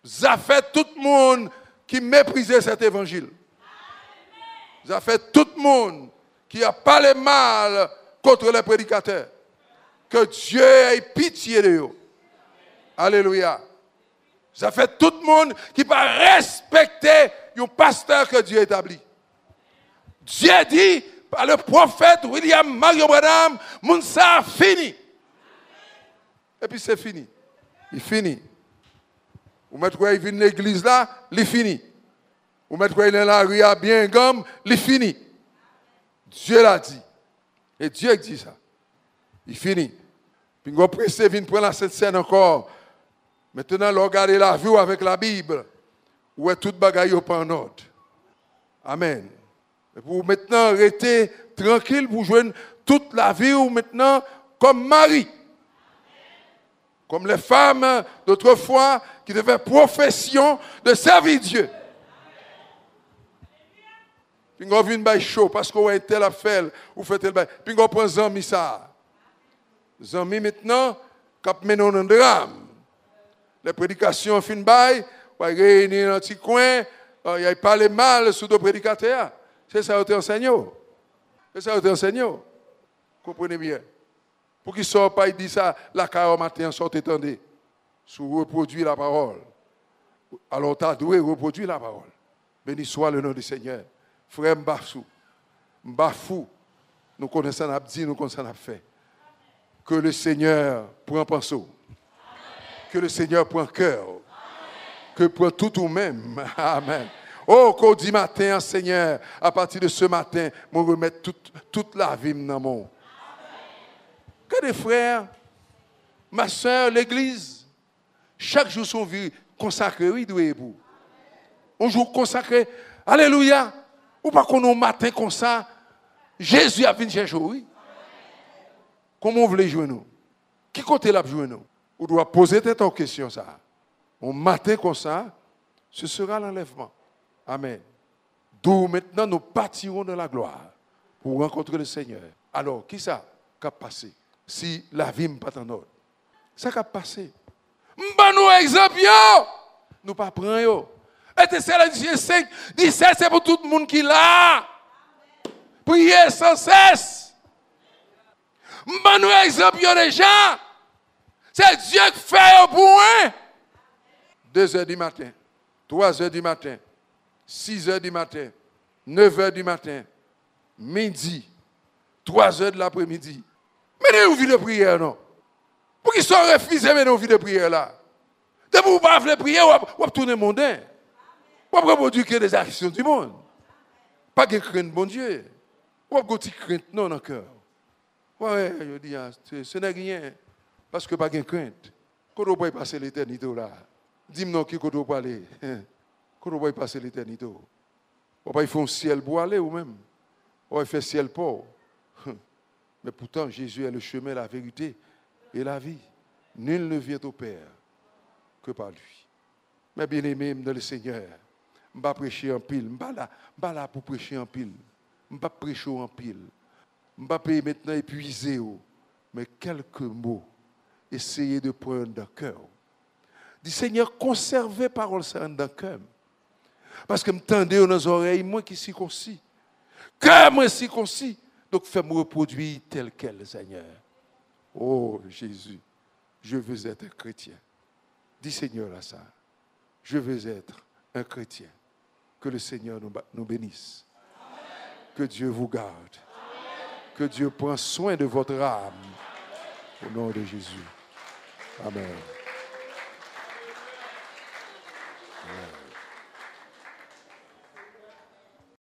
Ça fait tout le monde qui méprisait cet évangile. Ça fait tout le monde qui a parlé mal contre les prédicateurs. Que Dieu ait pitié de eux. Alléluia. Ça fait tout le monde qui va respecter un pasteur que Dieu établit. Dieu dit par le prophète William Marion Branham, mon ça fini. Et puis c'est fini. Il finit. Vous mettez quoi, il vient de l'église là, il finit. Vous mettez quoi, il est dans la rue à bien gomme, il finit. Dieu l'a dit. Et Dieu dit ça. Il finit. Puis on presse vient prendre cette scène encore. Maintenant, regardez la vie avec la Bible. Où est toute bagaille en ordre. Amen. Et pour maintenant rester tranquille pour jouer toute la vie ou maintenant comme mari. Comme les femmes d'autrefois qui devaient profession de servir Dieu. Puis on vient de chaud parce qu'on a tel affaire ou fait tel bail. Puis on prend Zami ça. Zami maintenant, cap menon un drame. Les prédications fin bail, on réunir dans un petit coin, il y a parlé mal sur deux prédicateurs. C'est ça qui enseigne. C'est ça qui enseigne. Comprenez bien. Pour qu'ils ne sortent pas, ils disent ça, la carrière matin, sortez, attendez. Sous reproduire la parole. Alors, tu dois reproduire la parole. Béni soit le nom du Seigneur. Frère Mbafou, Mbafou, nous connaissons n'a dit, nous connaissons n'a fait. Que le Seigneur prend pinceau. Que le Seigneur prend cœur. Que prend tout ou même. Amen. Oh, qu'au dit matin, Seigneur, à partir de ce matin, je remettre toute la vie dans mon. Que des frères, ma soeur, l'église, chaque jour son vie consacrée, oui, doué pour. Un jour consacré, alléluia. Ou pas qu'on au matin comme ça, Jésus a venu chercher, oui. Comment vous voulez jouer nous? Qui côté l'a jouer nous? On doit poser cette question ça. Au matin comme ça, ce sera l'enlèvement. Amen. D'où maintenant nous partirons dans la gloire pour rencontrer le Seigneur. Alors, qui ça qui a passé? Si la vie n'est pas en ordre. Ça qui a passé. Nous exemple, nous pas prendre. Et Thessaloniciens 5, 17, c'est pour tout le monde qui l'a. Priez sans cesse. Nous exemple déjà. C'est Dieu qui fait pour moi. 2 heures du matin, 3 heures du matin, 6 heures du matin, 9 heures du matin, midi, 3 heures de l'après-midi. Mais nous vie de prière, non? Pour qu'ils soient refusés, mais nous vie de prière là. De vous pas faire prier, ou à tourner mondain. Ou à reproduire des actions du monde. Pas de crainte, bon Dieu. Ou à de crainte, non, dans le cœur. Ouais, je dis, ce n'est rien. Parce que pas de crainte. Quand on peut passer l'éternité là, dis-moi qui on peut aller. Quand on peut passer l'éternité. On va faire un ciel pour aller ou même. On va faire ciel pour. Mais pourtant, Jésus est le chemin, la vérité et la vie. Nul ne vient au Père que par lui. Mais bien aimé dans le Seigneur, je ne vais pas prêcher en pile. Je ne suis pas là pour prêcher en pile. Je ne vais pas prêcher en pile. Je ne vais pas maintenant épuiser. Mais quelques mots, essayez de prendre dans le cœur. Dis Seigneur, conservez parole sainte dans le cœur. Parce que me tendez dans les oreilles, moi qui suis concis. Cœur, moi si concis. Donc fais-moi reproduire tel quel, Seigneur. Oh Jésus, je veux être un chrétien. Dis Seigneur à ça. Je veux être un chrétien. Que le Seigneur nous bénisse. Amen. Que Dieu vous garde. Amen. Que Dieu prenne soin de votre âme. Au nom de Jésus. Amen.